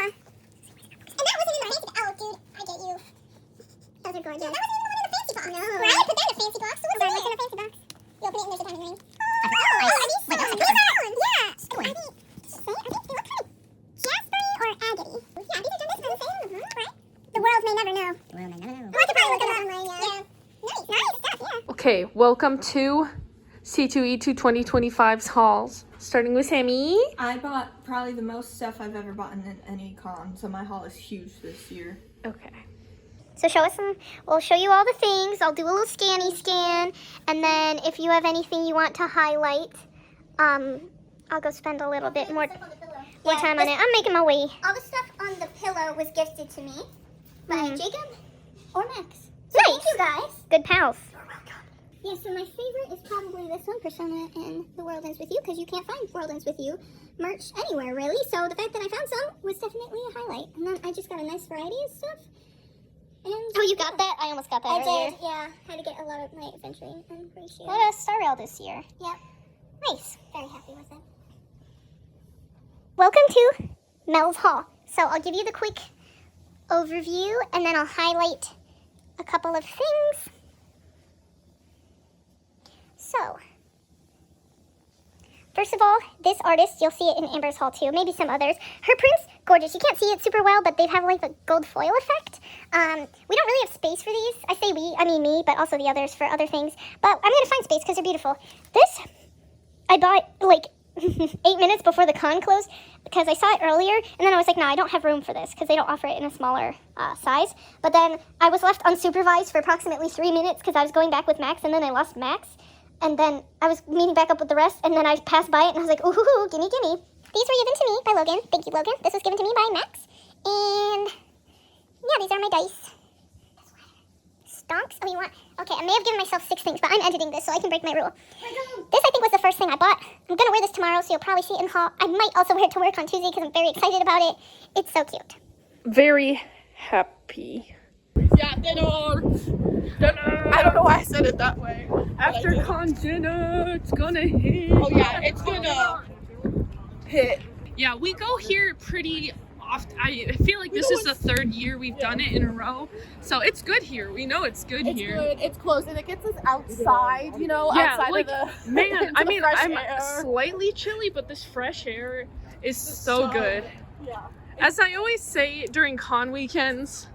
that wasn't in the fancy box. Oh, dude, I get you. Those are gorgeous. Yeah, that wasn't even the one in the fancy box. No. Right? Put that in a fancy box. So what's in the fancy box? You open it and there's a diamond ring. Are these stones? These are stones. Yeah. Stones. They look kind of jaspery or agate. Yeah, these are just the same. Right? The world may never know. We'll have to probably look it up online, yeah. Nice stuff, yeah. Okay, welcome to C2E2 2025's hauls. Starting with Sammy. I bought probably the most stuff I've ever bought in any con, so my haul is huge this year. Okay. So show us some, we'll show you all the things. I'll do a little scanny scan. And then if you have anything you want to highlight, I'll go spend a little bit more time on it. I'm making my way. All the stuff on the pillow was gifted to me by Jacob or Max. So thank you guys. Good pals. Yeah, so my favorite is probably this one, Persona and The World Ends With You, because you can't find World Ends With You merch anywhere, really. So the fact that I found some was definitely a highlight. And then I just got a nice variety of stuff. And oh, you got that? I almost got that earlier. I did, yeah. Had to get a lot of my adventuring. I'm pretty sure. Got a Star Rail this year. Yep. Nice. Very happy with it. Welcome to Mel's Haul. So I'll give you the quick overview, and then I'll highlight a couple of things. So, first of all, this artist, you'll see it in Amber's haul too, maybe some others. Her prints, gorgeous. You can't see it super well, but they have like a gold foil effect. We don't really have space for these. I say we, I mean me, but also the others for other things. But I'm going to find space because they're beautiful. This, I bought like 8 minutes before the con closed because I saw it earlier, and then I was like, no, I don't have room for this because they don't offer it in a smaller size. But then I was left unsupervised for approximately 3 minutes because I was going back with Max, and then I lost Max. And then I was meeting back up with the rest, and then I passed by it, and I was like, ooh, gimme. These were given to me by Logan. Thank you, Logan. This was given to me by Max. And, yeah, these are my dice. Stonks? Oh, you want... Okay, I may have given myself 6 things, but I'm editing this, so I can break my rule. This, I think, was the first thing I bought. I'm going to wear this tomorrow, so you'll probably see it in haul. I might also wear it to work on Tuesday, because I'm very excited about it. It's so cute. Very happy. Yeah, dinner! I don't know why I said it that way. After con dinner, it's gonna hit. Oh yeah, it's gonna hit. Yeah, we go here pretty often. I feel like this is the 3rd year we've done it in a row. So it's good here. We know it's good here. It's good. It's close, and it gets us outside, you know, outside like, of the man, I mean, I'm air. slightly chilly, but this fresh air is so good. Yeah. As I always say during con weekends,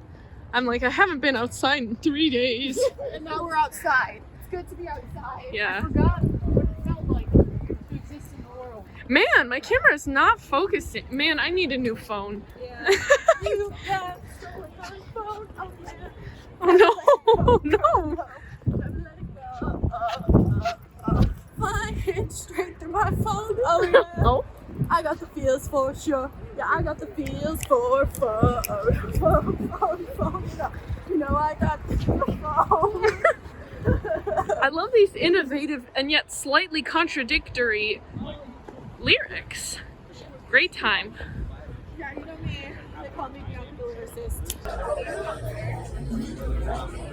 I'm like, I haven't been outside in 3 days. And now we're outside. It's good to be outside. Yeah. I forgot what it felt like to exist in the world. Man, my camera is not focusing. Man, I need a new phone. Yeah. You have stolen my phone. Oh, man. Oh, no. Let it go. Flying straight through my phone. Oh, yeah. Oh. I got the feels for sure. Yeah, I got the feels for phone. You know, I got the phone. I love these innovative and yet slightly contradictory lyrics. Great time. Yeah, you know me. They called me Bianca the lyricist.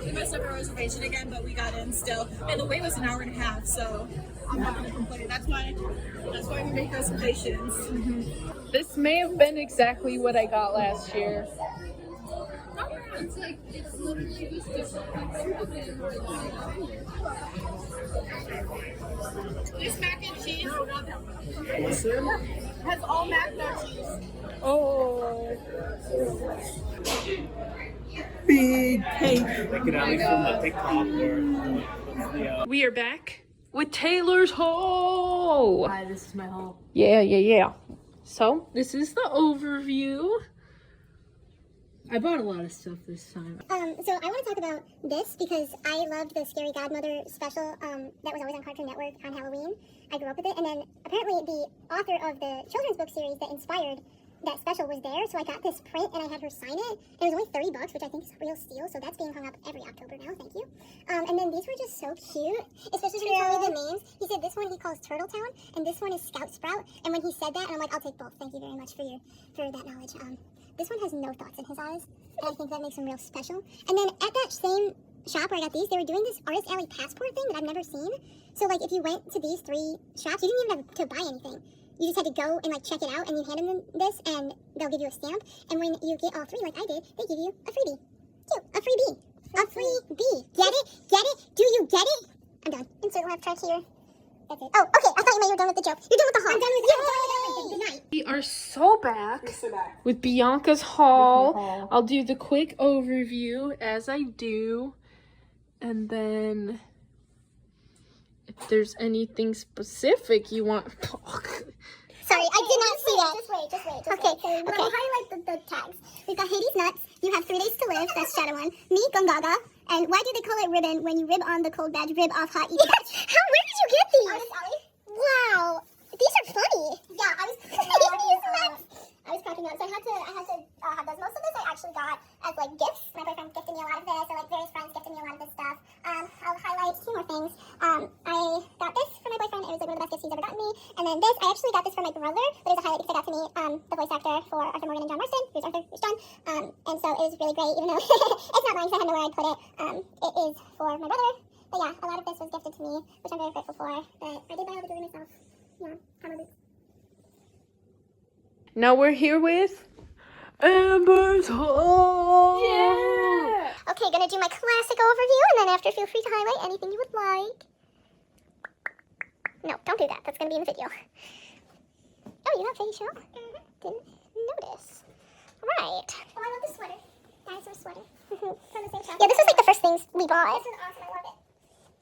We messed up our reservation again, but we got in still. And the wait was an hour and a half, so I'm not gonna complain. That's why we make reservations. This may have been exactly what I got last year. It's like, it's literally just different. This mac and cheese has all mac, no cheese. Oh. Big cake. They could at least film the TikTok where We are back with Taylor's haul. Hi, this is my haul. Yeah. So, this is the overview. I bought a lot of stuff this time. So I want to talk about this because I loved the Scary Godmother special that was always on Cartoon Network on Halloween. I grew up with it, and then apparently the author of the children's book series that inspired that special was there, so I got this print and I had her sign it. It was only $30, which I think is a real steal, so that's being hung up every October now, thank you. And then these were just so cute, especially when he told me the names. He said this one he calls Turtle Town, and this one is Scout Sprout, and when he said that, I'm like, I'll take both, thank you very much for that knowledge. This one has no thoughts in his eyes, and I think that makes him real special. And then at that same shop where I got these, they were doing this Artist Alley passport thing that I've never seen. So like if you went to these 3 shops, you didn't even have to buy anything. You just had to go and like check it out, and you hand them this, and they'll give you a stamp. And when you get all 3, like I did, they give you a freebie. Cute, a freebie, a freebie. Get it? Get it? Do you get it? I'm done. Insert laugh track here. That's it. Oh, okay. I thought you were done with the joke. You're done with the haul. I'm done with everything. Good night. We are so back with Bianca's haul. I'll do the quick overview as I do, and then if there's anything specific you want. Sorry, I did not see that. Just wait. Okay. We'll highlight the tags. We've got Hades Nuts. You have 3 days to live. That's Shadow One. Me, Gungaga. And why do they call it ribbon when you rib on the cold badge, rib off hot eat badge? Where did you get these? Artist Alley. Wow. These are funny. Yeah, I was cracking up. So I had to have those. Most of this I actually got as like gifts. My boyfriend gifted me a lot of this, or like various friends gifted me a lot of this stuff. I'll highlight 2 more things. I got this for my boyfriend. It was like one of the best gifts he's ever gotten me. And then this, I actually got this for my brother, but it was a highlight because I got to meet the voice actor for Arthur Morgan and John Marston. Here's Arthur, here's John. And so it was really great, even though it's not mine because I had nowhere I'd put it. It is for my brother. But yeah, a lot of this was gifted to me, which I'm very grateful for. But I did buy all the jewelry myself. Yeah, how about it? Now we're here with Amber's haul. Yeah. Okay, gonna do my classic overview, and then after feel free to highlight anything you would like. No, don't do that. That's gonna be in the video. Oh, you have facial? Didn't notice. Right. Oh, I love the sweater. Dinosaur sweater. From the same shop. Yeah, this was like the first things we bought. This is awesome. I love it.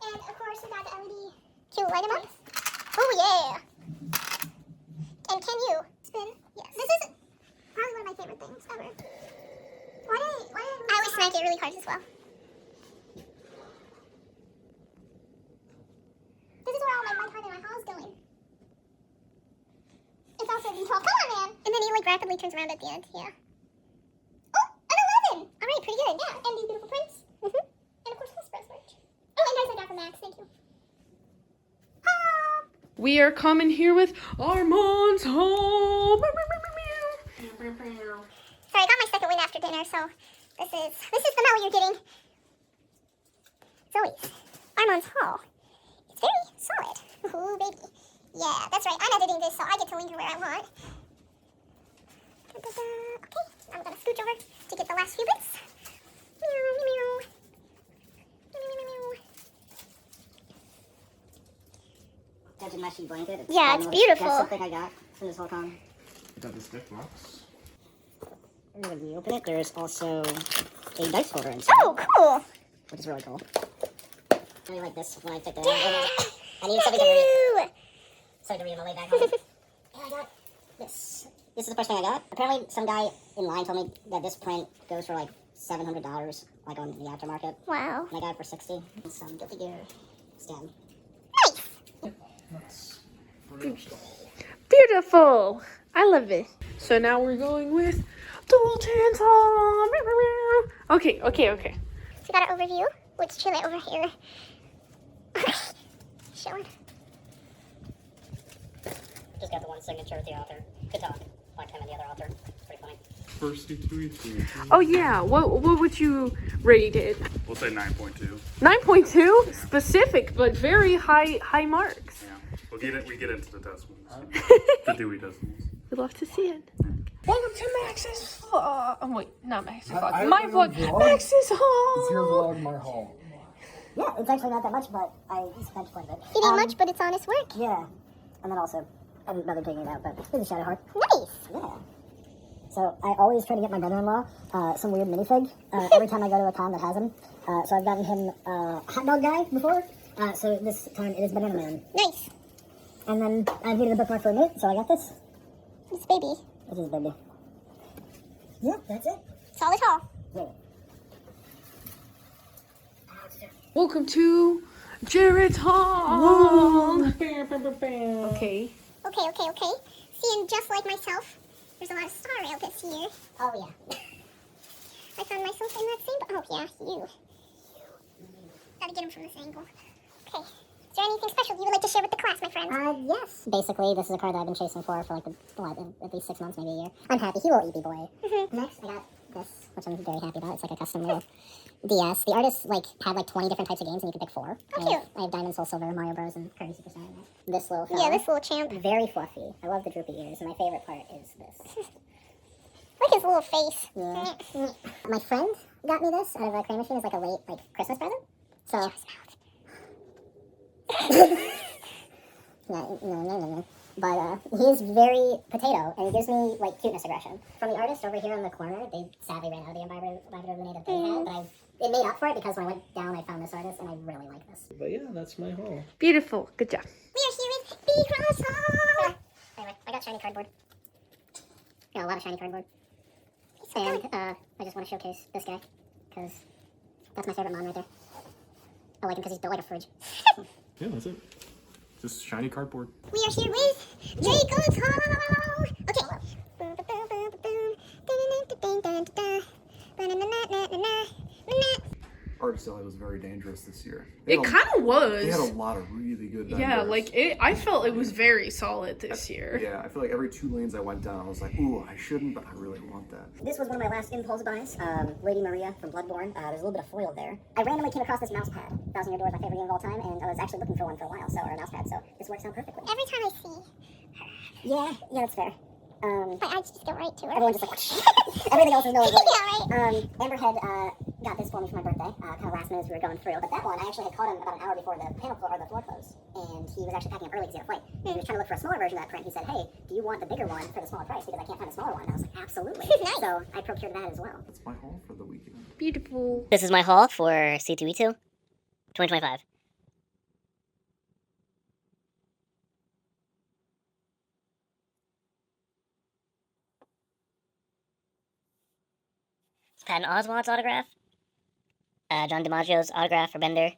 And of course, we got the LED cute light 'em up. Oh yeah. And can you spin? Yes. This is probably one of my favorite things ever. I always smack it really hard as well. This is where all my part of my haul is going. It's also a V12. Come on, man! And then he like rapidly turns around at the end. Yeah. Oh, an 11! Alright, pretty good. Yeah. And these beautiful prints. And of course, this spreads merch. Oh, and guys, I got from Max. Thank you. We are coming here with Armon's haul. Sorry, I got my second win after dinner, so this is the medal you're getting. Zoe's Armon's haul. It's very solid. Ooh, baby. Yeah, that's right. I'm editing this, so I get to linger where I want. Okay, I'm gonna scooch over to get the last few bits. Judging my sheet blanket. Yeah, it's beautiful. That's something I got from this whole con. I got this gift box. And when you open it, there's also a dice holder inside. Oh, cool. Which is really cool. I really like this when I took the I needed something to read on my way back home. And I got this. This is the first thing I got. Apparently, some guy in line told me that this print goes for like $700, like on the aftermarket. Wow. And I got it for $60. And some Guilty Gear stem. Beautiful. I love it. So now we're going with Dalton's haul. Okay. So we got our overview, which chill it over here. showing. Just got the one signature with the author. Good talk. Like him and the other author. It's pretty funny. For C2E2. Oh yeah, what would you rate it? We'll say 9.2. 9.2? Specific, but very high marks. Yeah. We get into the decimals. The Dewey decimals. We'd love to see it. Welcome to Max's vlog. Oh wait, not Max's vlog. I My vlog. Max's haul. It's your vlog, my haul. Yeah, it's actually not that much, but I spent quite a bit. It ain't much, but it's honest work. Yeah. And then also, I didn't bother taking it out, but this is Shadow Heart. Nice. Yeah. So I always try to get my brother-in-law some weird minifig every time I go to a con that has him. So I've gotten him Hot Dog Guy before. So this time it is Banana Man. Nice. And then I've needed a bookmark for a minute, so I got this. It's baby. This is baby. Yeah, that's it. Solid haul. Yeah. Welcome to Jared's haul. Okay. Okay. Seeing just like myself, there's a lot of Star Rail this year. Oh, yeah. I found myself in that same... Oh, yeah, you. Gotta get him from this angle. Okay. Is there anything special you would like to share with the class, my friend? Yes. Basically, this is a card that I've been chasing for like at least 6 months, maybe a year. I'm happy. He will eat me, boy. Next, I got this, which I'm very happy about. It's like a custom little DS. The artist had 20 different types of games, and you can pick 4. Oh, cute. I have Diamond, Soul Silver, Mario Bros, and Kirby Superstar. This little fella. Yeah, this little champ. Very fluffy. I love the droopy ears, and my favorite part is this. Look at his little face. Yeah. My friend got me this out of a crane machine as like a late Christmas present. So. No. But he's very potato, and he gives me cuteness aggression. From the artist over here in the corner, they sadly ran out of the Embroidered Illuminated that they had, but it made up for it because when I went down, I found this artist, and I really like this. But yeah, that's my haul. Beautiful. Good job. We are here with BlackRoses. Anyway, I got shiny cardboard. Got a lot of shiny cardboard. And I just want to showcase this guy, because that's my favorite mon right there. I like him because he's built like a fridge. Yeah, that's it. Just shiny cardboard. We are here with Jacob's Hall. Okay. Art sale was very dangerous this year. It kind of was. They had a lot of really good vendors. Yeah, I felt it was very solid this year. Yeah, I feel like every 2 lanes I went down, I was like, ooh, I shouldn't, but I really want that. This was one of my last impulse buys. Lady Maria from Bloodborne. There's a little bit of foil there. I randomly came across this mouse pad. 1,000 Year Door is my favorite game of all time, and I was actually looking for one for a while, or a mouse pad, so this works out perfectly. Every time I see Yeah, that's fair. my eyes just go right to her. Everyone just everything else is no. Yeah, right. Amber had got this for me for my birthday, kind of last minute as we were going through. But that one, I actually had caught him about an hour before the floor closed, and he was actually packing up early because he had a flight. And he was trying to look for a smaller version of that print. He said, "Hey, do you want the bigger one for the smaller price? Because I can't find a smaller one." And I was like, "Absolutely." Nice. So I procured that as well. That's my haul for the weekend. Beautiful. This is my haul for C2E2 2025. Patton Oswalt's autograph, John DiMaggio's autograph for Bender,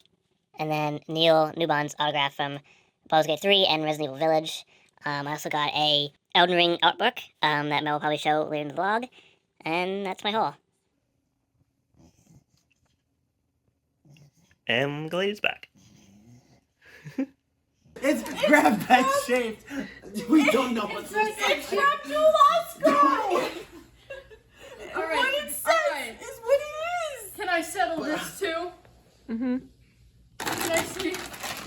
and then Neil Newbon's autograph from Baldur's Gate 3 and Resident Evil Village. I also got a Elden Ring art book that Mel will probably show later in the vlog, and that's my haul. And Glade's back. It's grab bag shaped. We don't know what's inside. It's Capsulasco! Alright, what it says is what it is! Can I settle this too? Mm-hmm. Can I see?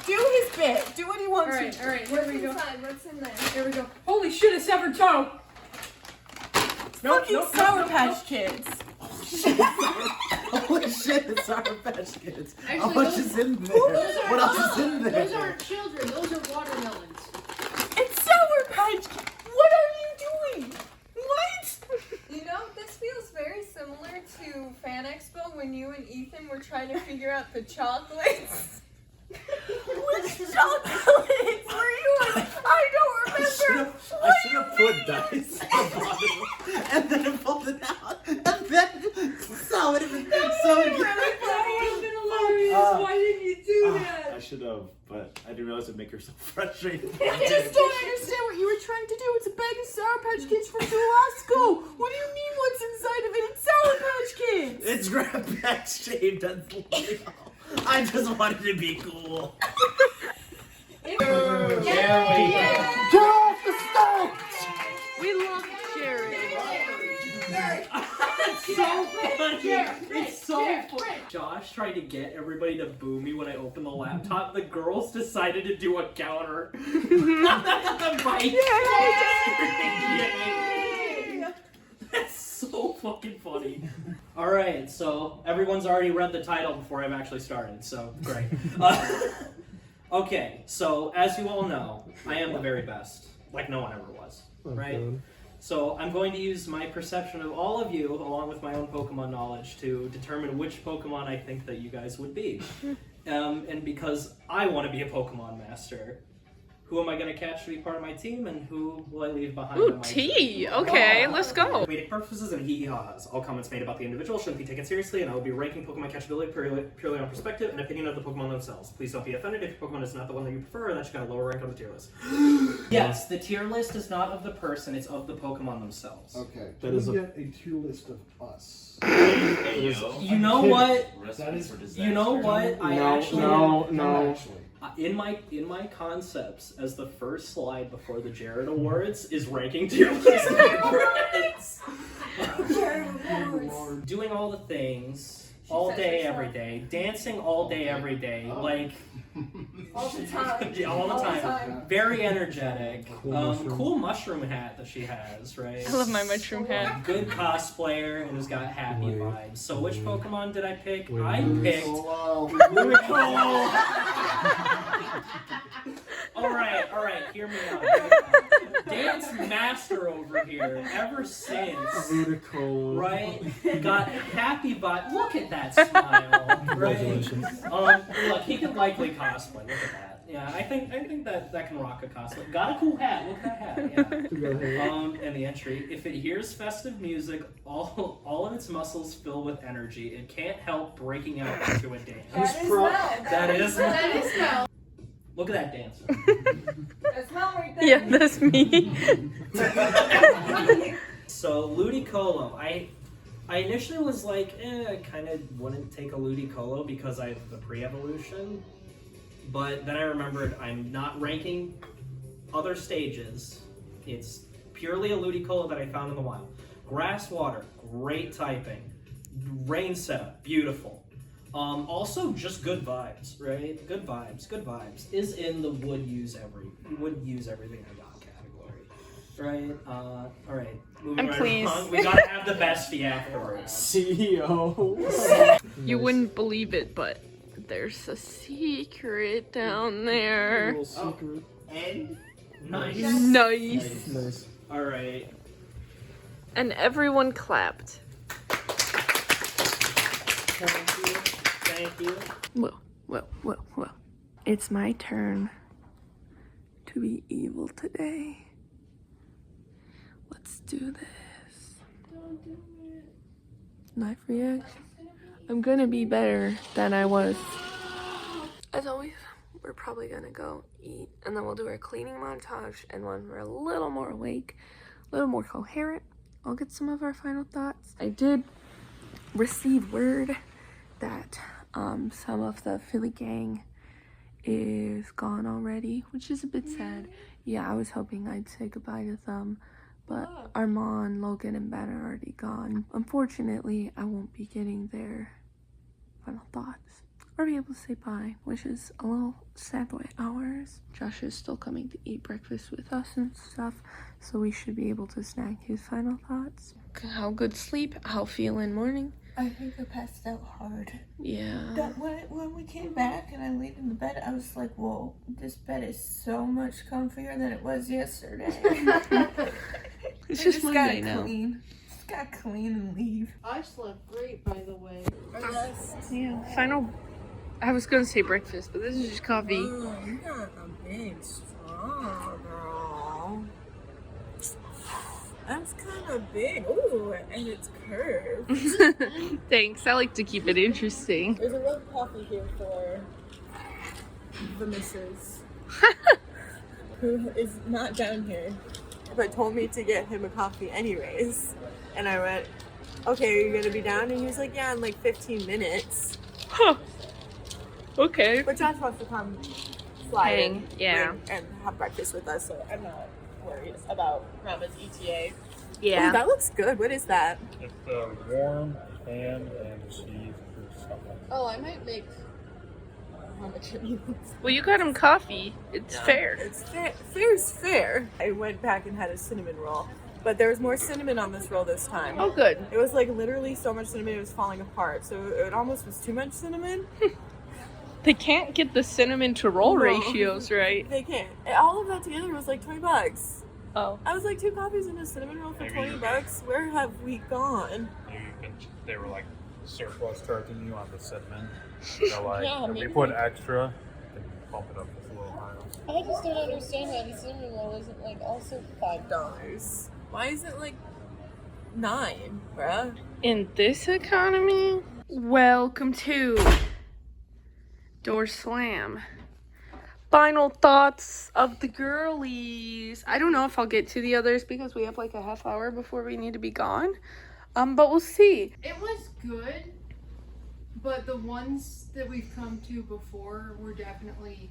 Do his bit. Do what he wants to. Alright, here we go. What's in there? Here we go. Holy shit, a severed toe! Fucking Sour Patch Kids. Holy shit, it's Sour Patch Kids. Actually, How much is in there? What else is in there? Those aren't children, those are watermelons. It's Sour Patch Kids. What are you doing? What? You know, this feels very similar to Fan Expo when you and Ethan were trying to figure out the chocolates. Which chocolates were you on? I don't remember. I should have put dice at the bottom and then pulled it out and then saw it. So really funny. Why did you do that? I should have, but I didn't realize it'd make her so frustrated. I just don't understand what you were trying to do. It's a bag of Sour Patch Kids from Tabasco. What do you mean what's inside of it? It's Sour Patch Kids. It's grab bag shaped. That's I just wanted to be cool. Get off the stage! We love Jared. It's so funny. It's so funny. Josh tried to get everybody to boo me when I opened the laptop. The girls decided to do a counter. The mic. Yay! That's so fucking funny. All right, so everyone's already read the title before I've actually started, so great. Okay, so as you all know, I am the very best, like no one ever was, right? So I'm going to use my perception of all of you, along with my own Pokemon knowledge, to determine which Pokemon I think that you guys would be. And because I want to be a Pokemon master, who am I going to catch to be part of my team, and who will I leave behind? Ooh, T. Okay, let's go. Comedic purposes and hee-haws. All comments made about the individual shouldn't be taken seriously, and I will be ranking Pokemon catchability purely on perspective and opinion of the Pokemon themselves. Please don't be offended if your Pokemon is not the one that you prefer, or that you got a lower rank on the tier list. Yes, the tier list is not of the person, it's of the Pokemon themselves. Okay, That can is we a- get a tier list of us? You know what? That is You know what? I actually No. in my concepts as the first slide before the Jared Awards is ranking tier list favorites. Doing all the things all day every day, dancing all day every day, like All the time. yeah, all the All the time. time. Very energetic. Mushroom. Cool mushroom hat that she has, right? I love my mushroom hat. Good cosplayer and has got happy vibes. So which Pokemon did I pick? I picked Ludicolo. All right, hear me out. Dance master over here ever since. Right? Got happy vibe. Look at that smile. Right? Look, he can likely cosplay. Look at that. Yeah, I think that can rock a cosplay. Got a cool hat. Look at that hat. Yeah. And the entry. If it hears festive music, all of its muscles fill with energy. It can't help breaking out into a dance. That is Mel. Look at that dance. That's not right there. Yeah, that's me. So Ludicolo, I initially was like, I kind of wouldn't take a Ludicolo because I have the pre-evolution, but then I remembered I'm not ranking other stages. It's purely a Ludicolo that I found in the wild. Grass Water, great typing. Rain setup, beautiful. Also, just good vibes, right? Good vibes. Is in the would use everything I got category, right? All right. Moving right along. We gotta have the bestie afterwards. CEO. You wouldn't believe it, but there's a secret down there. Little secret. And nice. Nice. All right. And everyone clapped. Thank you. Well. It's my turn to be evil today. Let's do this. Don't do it. Knife reaction. I'm gonna be better than I was. As always, we're probably gonna go eat, and then we'll do our cleaning montage, and when we're a little more awake, a little more coherent, I'll get some of our final thoughts. I did receive word that some of the Philly gang is gone already, which is a bit sad. Yeah, I was hoping I'd say goodbye to them, but Armon, Logan, and Ben are already gone. Unfortunately, I won't be getting their final thoughts or be able to say bye, which is a little sad boy hours. Josh is still coming to eat breakfast with us and stuff, so we should be able to snag his final thoughts. How good sleep? How feeling morning? I think I passed out hard. Yeah. That when we came back and I laid in the bed, I was like, whoa, this bed is so much comfier than it was yesterday. It's just Monday now. Clean. Just gotta clean and leave. I slept great, by the way. Yeah, final. I was gonna say breakfast, but this is just coffee. Oh, you got a big straw, girl. That's kind of big. Ooh, and it's curved. Thanks. I like to keep it interesting. There's a little coffee here for the missus, who is not down here, but told me to get him a coffee anyways. And I went, okay, are you gonna be down? And he was like, yeah, in like 15 minutes. Huh. Okay. But Josh wants to come fly Hang, in yeah. and have breakfast with us, so I'm not worried about Mama's ETA. Yeah. Ooh, that looks good. What is that? It's warm, ham, and cheese for supper. Oh, I might make. Well, you got him coffee. It's fair. It's fair. Fair's fair. I went back and had a cinnamon roll, but there was more cinnamon on this roll this time. Oh, good. It was like literally so much cinnamon it was falling apart. So it almost was too much cinnamon. They can't get the cinnamon to roll No. ratios right. They can't. All of that together was like $20. Oh. I was like 2 coffees and a cinnamon roll for $20. Where have we gone? They were like surplus charging you on the cinnamon. So like, Yeah, if we maybe put they- extra, then bump it up just a little higher. I just don't understand why the cinnamon roll isn't like also $5. Why is it like $9, bruh? In this economy? Welcome to Door Slam. Final thoughts of the girlies. I don't know if I'll get to the others because we have like a half hour before we need to be gone. But we'll see. It was good, but the ones that we've come to before were definitely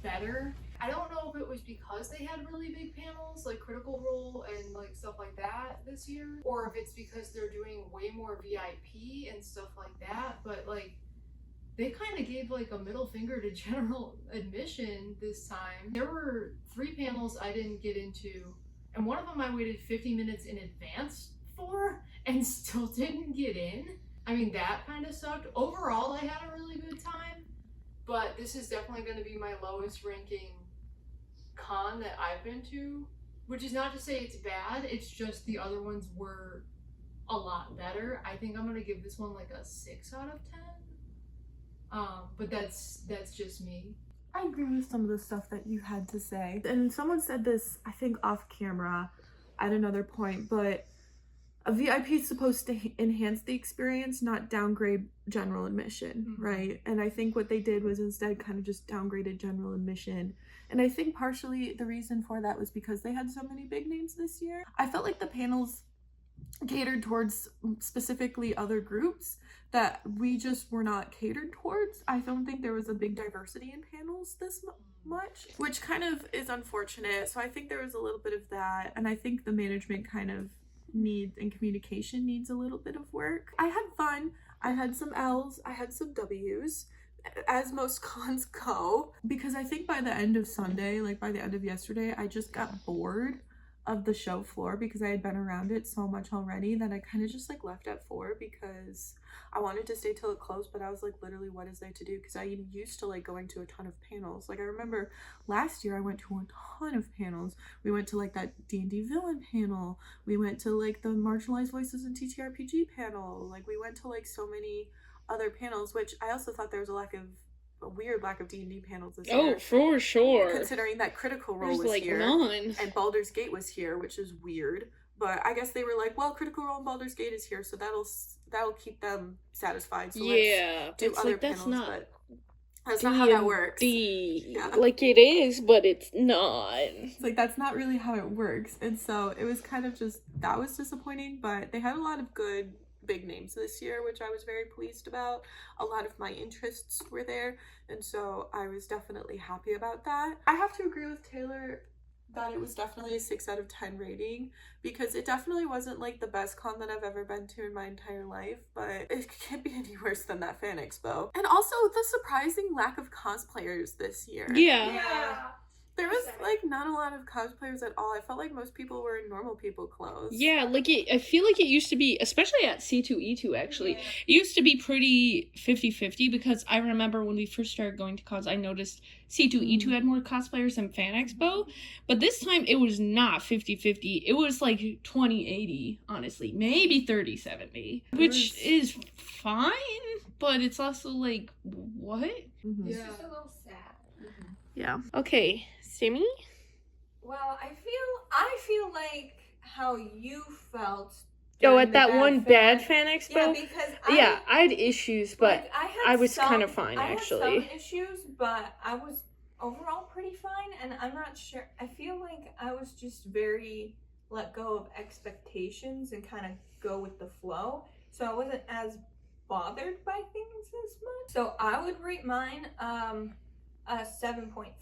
better. I don't know if it was because they had really big panels like Critical Role and like stuff like that this year, or if it's because they're doing way more VIP and stuff like that, but like they kind of gave like a middle finger to general admission this time. There were 3 panels I didn't get into, and one of them I waited 50 minutes in advance for and still didn't get in. I mean, that kind of sucked. Overall, I had a really good time, but this is definitely going to be my lowest ranking con that I've been to, which is not to say it's bad, it's just the other ones were a lot better. I think I'm going to give this one like a 6 out of 10. But that's just me. I agree with some of the stuff that you had to say. And someone said this, I think off camera at another point, but a VIP is supposed to enhance the experience, not downgrade general admission, right? And I think what they did was instead kind of just downgraded general admission. And I think partially the reason for that was because they had so many big names this year. I felt like the panels catered towards specifically other groups that we just were not catered towards. I don't think there was a big diversity in panels this much, which kind of is unfortunate. So I think there was a little bit of that, and I think the management kind of needs and communication needs a little bit of work. I had fun. I had some L's, I had some W's, as most cons go, because I think by the end of Sunday, like by the end of yesterday, I just got bored of the show floor because I had been around it so much already that I kind of just like left at 4 because I wanted to stay till it closed, but I was like, literally, what is there to do? Because I used to like going to a ton of panels. Like I remember last year I went to a ton of panels. We went to like that D&D villain panel. We went to like the Marginalized Voices in TTRPG panel. Like we went to like so many other panels, which I also thought there was a weird lack of D&D panels this year. Oh, for sure. Considering that Critical Role There's was like here none. and Baldur's Gate was here, which is weird. But I guess they were like, well, Critical Role and Baldur's Gate is here, so that'll keep them satisfied. So Yeah, let's do it's other like that's panels, not. but that's not how that works. Yeah. Like it is, but it's not. It's like that's not really how it works. And so it was kind of just, that was disappointing, but they had a lot of good big names this year, which I was very pleased about. A lot of my interests were there, and so I was definitely happy about that. I have to agree with Taylor that it was definitely a 6 out of 10 rating, because it definitely wasn't like the best con that I've ever been to in my entire life, but it can't be any worse than that Fan Expo. And also the surprising lack of cosplayers this year. Yeah. There was like not a lot of cosplayers at all. I felt like most people were in normal people clothes. Yeah, like I feel like it used to be, especially at C2E2 actually, it used to be pretty 50-50 because I remember when we first started going to cons, I noticed C2E2 had more cosplayers than Fan Expo, but this time it was not 50-50. It was like 20-80, honestly, maybe 30-70, which is fine, but it's also like, what? It's just a little sad. Yeah. Okay, Sammy? Well, I feel like how you felt. Oh, during at the that bad one bad Fan Expo? Yeah, because I had issues, but I was kind of fine, I had actually. some issues, but I was overall pretty fine, and I'm not sure. I feel like I was just very let go of expectations and kind of go with the flow, so I wasn't as bothered by things as much. So I would rate mine a 7.5,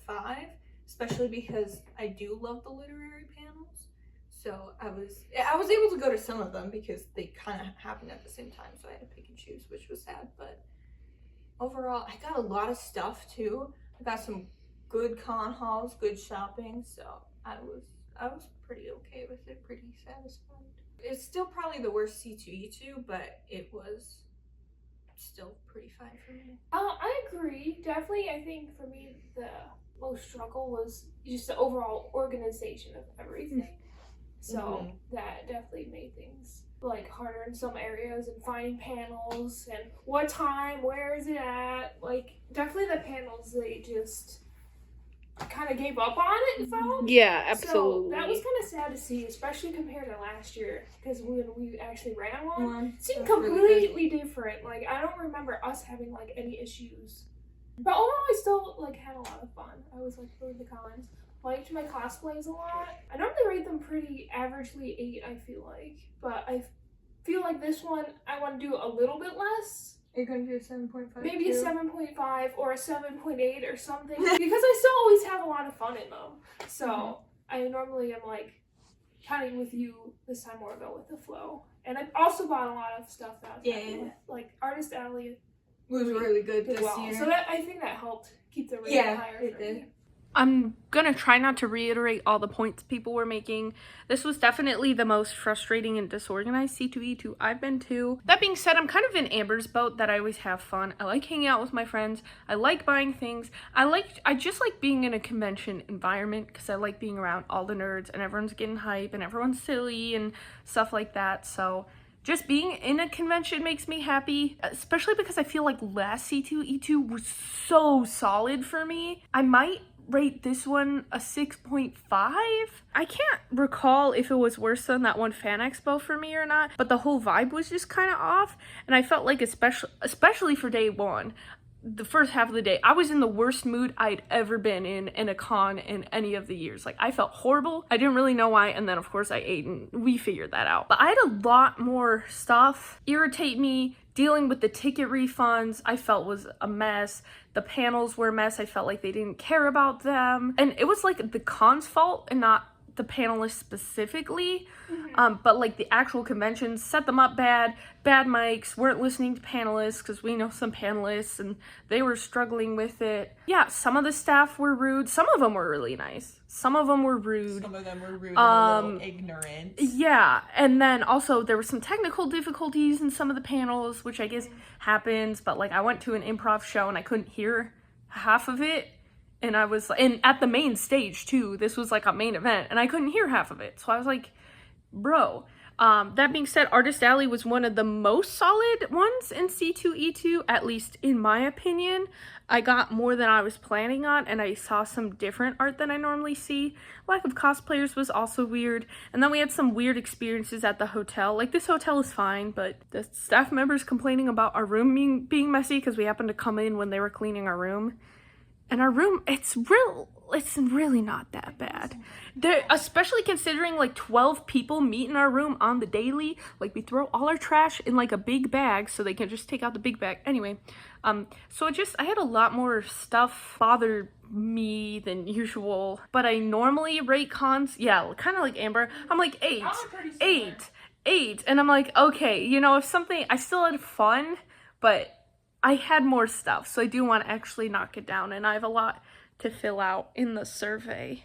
especially because I do love the literary panels. So I was able to go to some of them because they kind of happened at the same time, so I had to pick and choose, which was sad. But overall, I got a lot of stuff too. I got some good con hauls, good shopping, so I was pretty okay with it, pretty satisfied. It's still probably the worst C2E2, but it was still pretty fine for me. I agree. Definitely, I think for me, the most struggle was just the overall organization of everything. So that definitely made things like harder in some areas, and finding panels and what time, where is it at. Like definitely the panels, they just kind of gave up on it and felt. Yeah, absolutely. So that was kind of sad to see, especially compared to last year, because when we actually ran one, it seemed completely different. Like I don't remember us having like any issues, but overall I still like had a lot of fun. I was like really the cons. Liked my cosplays a lot. I normally rate them pretty averagely 8, I feel like, but I feel like this one I want to do a little bit less. You're gonna do a 7.5? Maybe a 7.5 or a 7.8 or something, because I still always have a lot of fun in them. So I normally am like kind of with you this time, more go with the flow. And I also bought a lot of stuff that I was happy with. Like Artist Alley was really good this year. So that, I think that helped keep the rating higher for me. I'm gonna try not to reiterate all the points people were making. This was definitely the most frustrating and disorganized C2E2 I've been to. That being said, I'm kind of in Amber's boat that I always have fun. I like hanging out with my friends. I like buying things. I just like being in a convention environment because I like being around all the nerds and everyone's getting hype and everyone's silly and stuff like that. So just being in a convention makes me happy, especially because I feel like last C2E2 was so solid for me. I might rate this one a 6.5. I can't recall if it was worse than that one Fan Expo for me or not, but the whole vibe was just kind of off, and I felt like especially for day one, the first half of the day, I was in the worst mood I'd ever been in a con in any of the years. Like I felt horrible. I didn't really know why, and then of course I ate and we figured that out. But I had a lot more stuff irritate me. Dealing with the ticket refunds, I felt was a mess. The panels were a mess. I felt like they didn't care about them. And it was like the con's fault and not the panelists specifically. But like the actual conventions set them up bad mics, weren't listening to panelists because we know some panelists and they were struggling with it. Yeah, some of the staff were rude. Some of them were really nice. Some of them were rude. Some of them were rude and a little ignorant. Yeah, and then also there were some technical difficulties in some of the panels, which I guess happens, but like I went to an improv show and I couldn't hear half of it. And I was, and at the main stage too, this was like a main event, and I couldn't hear half of it. So I was like, bro. That being said, Artist Alley was one of the most solid ones in C2E2, at least in my opinion. I got more than I was planning on, and I saw some different art than I normally see. Lack of cosplayers was also weird. And then we had some weird experiences at the hotel. Like, this hotel is fine, but the staff members complaining about our room being messy because we happened to come in when they were cleaning our room. And our room, it's really not that bad. Especially considering like 12 people meet in our room on the daily. Like we throw all our trash in like a big bag so they can just take out the big bag. Anyway, so I had a lot more stuff bother me than usual. But I normally rate cons, yeah, kind of like Amber. I'm like 8. And I'm like, okay, you know, if something, I still had fun, but I had more stuff, so I do want to actually knock it down, and I have a lot to fill out in the survey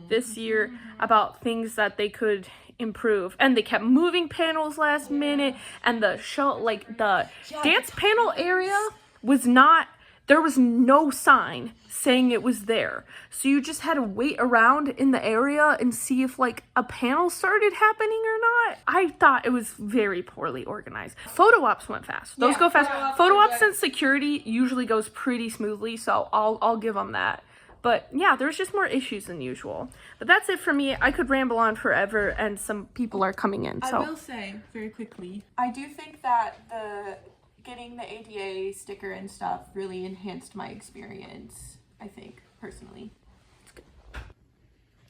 this year about things that they could improve. And they kept moving panels last minute, and the show, like the dance panel area was not, there was no sign saying it was there. So you just had to wait around in the area and see if like a panel started happening or not. I thought it was very poorly organized. Photo ops went fast. Those go fast. Photo ops and security usually goes pretty smoothly, so I'll give them that. But yeah, there's just more issues than usual. But that's it for me. I could ramble on forever, and some people are coming in. So I will say very quickly, I do think that getting the ADA sticker and stuff really enhanced my experience, I think, personally.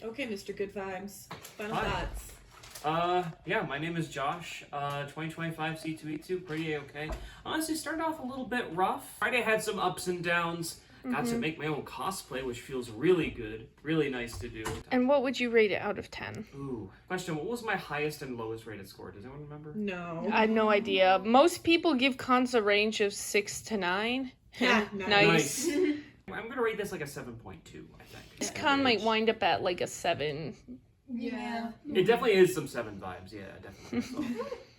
Okay, Mr. Good Vibes. Final thoughts. Yeah, my name is Josh. 2025 C2E2, pretty okay. Honestly, started off a little bit rough. Friday had some ups and downs. got to make my own cosplay, which feels really good, really nice to do. And what would you rate it out of 10? Ooh, question, what was my highest and lowest rated score? Does anyone remember? No. I have no idea. Most people give cons a range of 6 to 9. Nice. I'm gonna rate this like a 7.2, I think. This con might wind up at like a 7. Yeah. It definitely is some 7 vibes, yeah, definitely.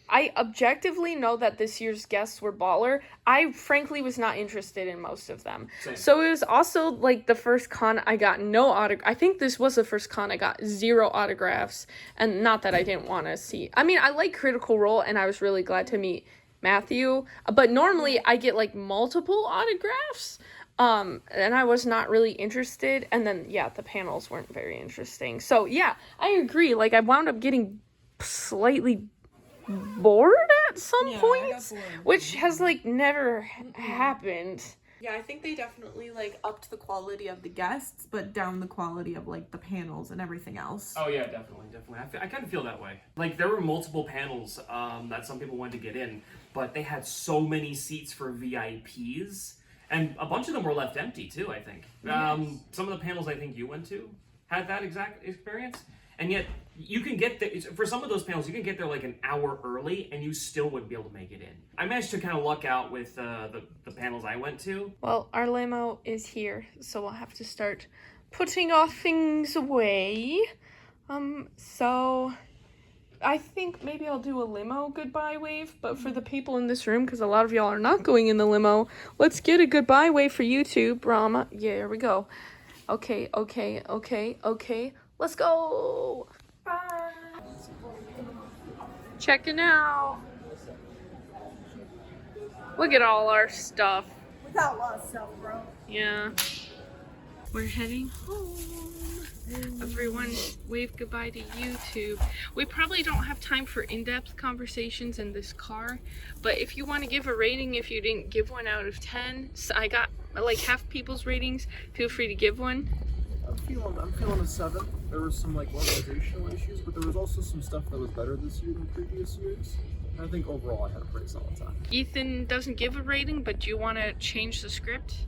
I objectively know that this year's guests were baller. I frankly was not interested in most of them. Same. So it was also like the first con I got no I think this was the first con I got 0 autographs. And not that I didn't want to see. I mean, I like Critical Role and I was really glad to meet Matthew. But normally I get like multiple autographs. And I was not really interested. And then, yeah, the panels weren't very interesting. So yeah, I agree. Like I wound up getting slightly bored at some points, which has like never happened. Yeah, I think they definitely like upped the quality of the guests, but down the quality of like the panels and everything else. Oh yeah, definitely. I kind of feel that way. Like there were multiple panels that some people wanted to get in, but they had so many seats for VIPs, and a bunch of them were left empty too, I think. Some of the panels I think you went to had that exact experience. And yet, you can get there, for some of those panels, you can get there like an hour early and you still wouldn't be able to make it in. I managed to kind of luck out with the panels I went to. Well, our limo is here, so we'll have to start putting our things away. So I think maybe I'll do a limo goodbye wave, but for the people in this room, because a lot of y'all are not going in the limo, let's get a goodbye wave for YouTube, Brahma. Yeah, here we go. Okay. Let's go. Bye. Checking out. Look at all our stuff. We got a lot of stuff, bro. Yeah. We're heading home. Everyone wave goodbye to YouTube. We probably don't have time for in-depth conversations in this car, but if you want to give a rating, if you didn't give one out of 10, so I got like half people's ratings, feel free to give one. I'm feeling a 7. There were some like organizational issues, but there was also some stuff that was better this year than previous years. And I think overall I had a pretty solid time. Ethan doesn't give a rating, but do you want to change the script?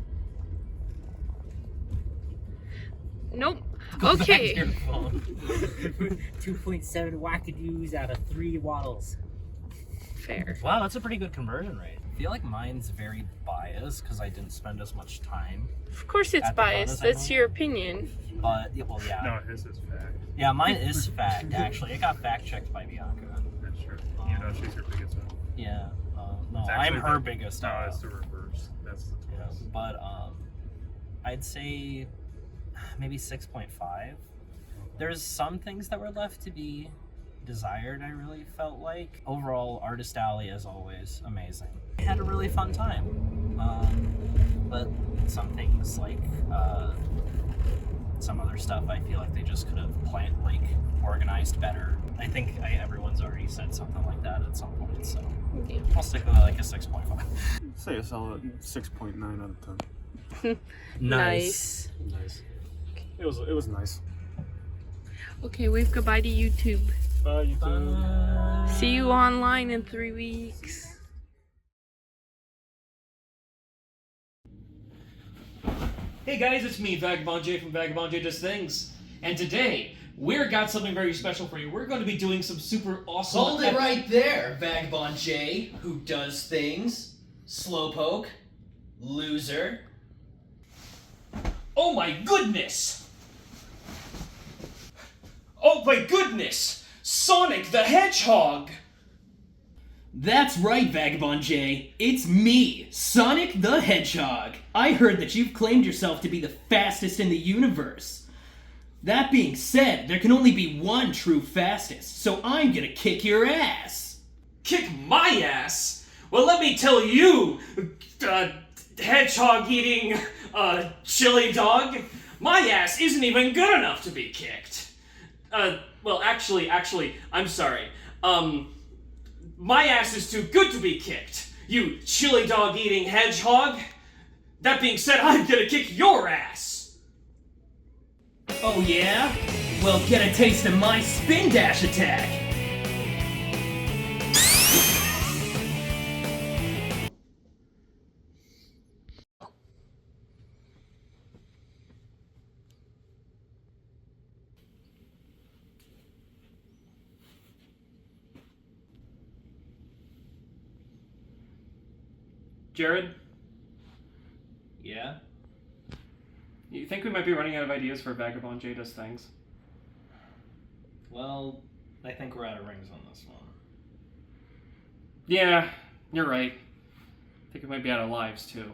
Nope. Okay. 2.7 wackadoos out of 3 waddles. Fair. Wow, that's a pretty good conversion rate. I feel like mine's very biased because I didn't spend as much time. Of course it's biased. That's your opinion. But, well, yeah. No, his is fact. Yeah, mine is fact, actually. It got fact-checked by Bianca. That's true. You know she's your biggest fan. Yeah. No, I'm her biggest fan. No, it's the reverse. That's the twist. Yeah, but, I'd say maybe 6.5. There's some things that were left to be desired, I really felt like. Overall, Artist Alley, as always, amazing. I had a really fun time. But some things like some other stuff, I feel like they just could have organized better. I think everyone's already said something like that at some point, so I'll stick with like a 6.5. Say a solid 6.9 out of 10. Nice. It was nice. Okay, wave goodbye to YouTube. Bye, YouTube. Bye. See you online in 3 weeks. Hey guys, it's me, Vagabond J from Vagabond J Does Things. And today, we've got something very special for you. We're going to be doing some super awesome... Hold it right there, Vagabond J, who does things. Slowpoke. Loser. Oh my goodness! Oh my goodness! Sonic the Hedgehog! That's right, Vagabond J. It's me, Sonic the Hedgehog. I heard that you've claimed yourself to be the fastest in the universe. That being said, there can only be one true fastest, so I'm gonna kick your ass. Kick my ass? Well, let me tell you, hedgehog-eating, chili dog, my ass isn't even good enough to be kicked. Well, actually, I'm sorry. My ass is too good to be kicked, you chili dog-eating hedgehog. That being said, I'm gonna kick your ass. Oh yeah? Well, get a taste of my spin dash attack. Jared? Yeah? You think we might be running out of ideas for Vagabond J Does Things? Well, I think we're out of rings on this one. Yeah, you're right. I think we might be out of lives, too.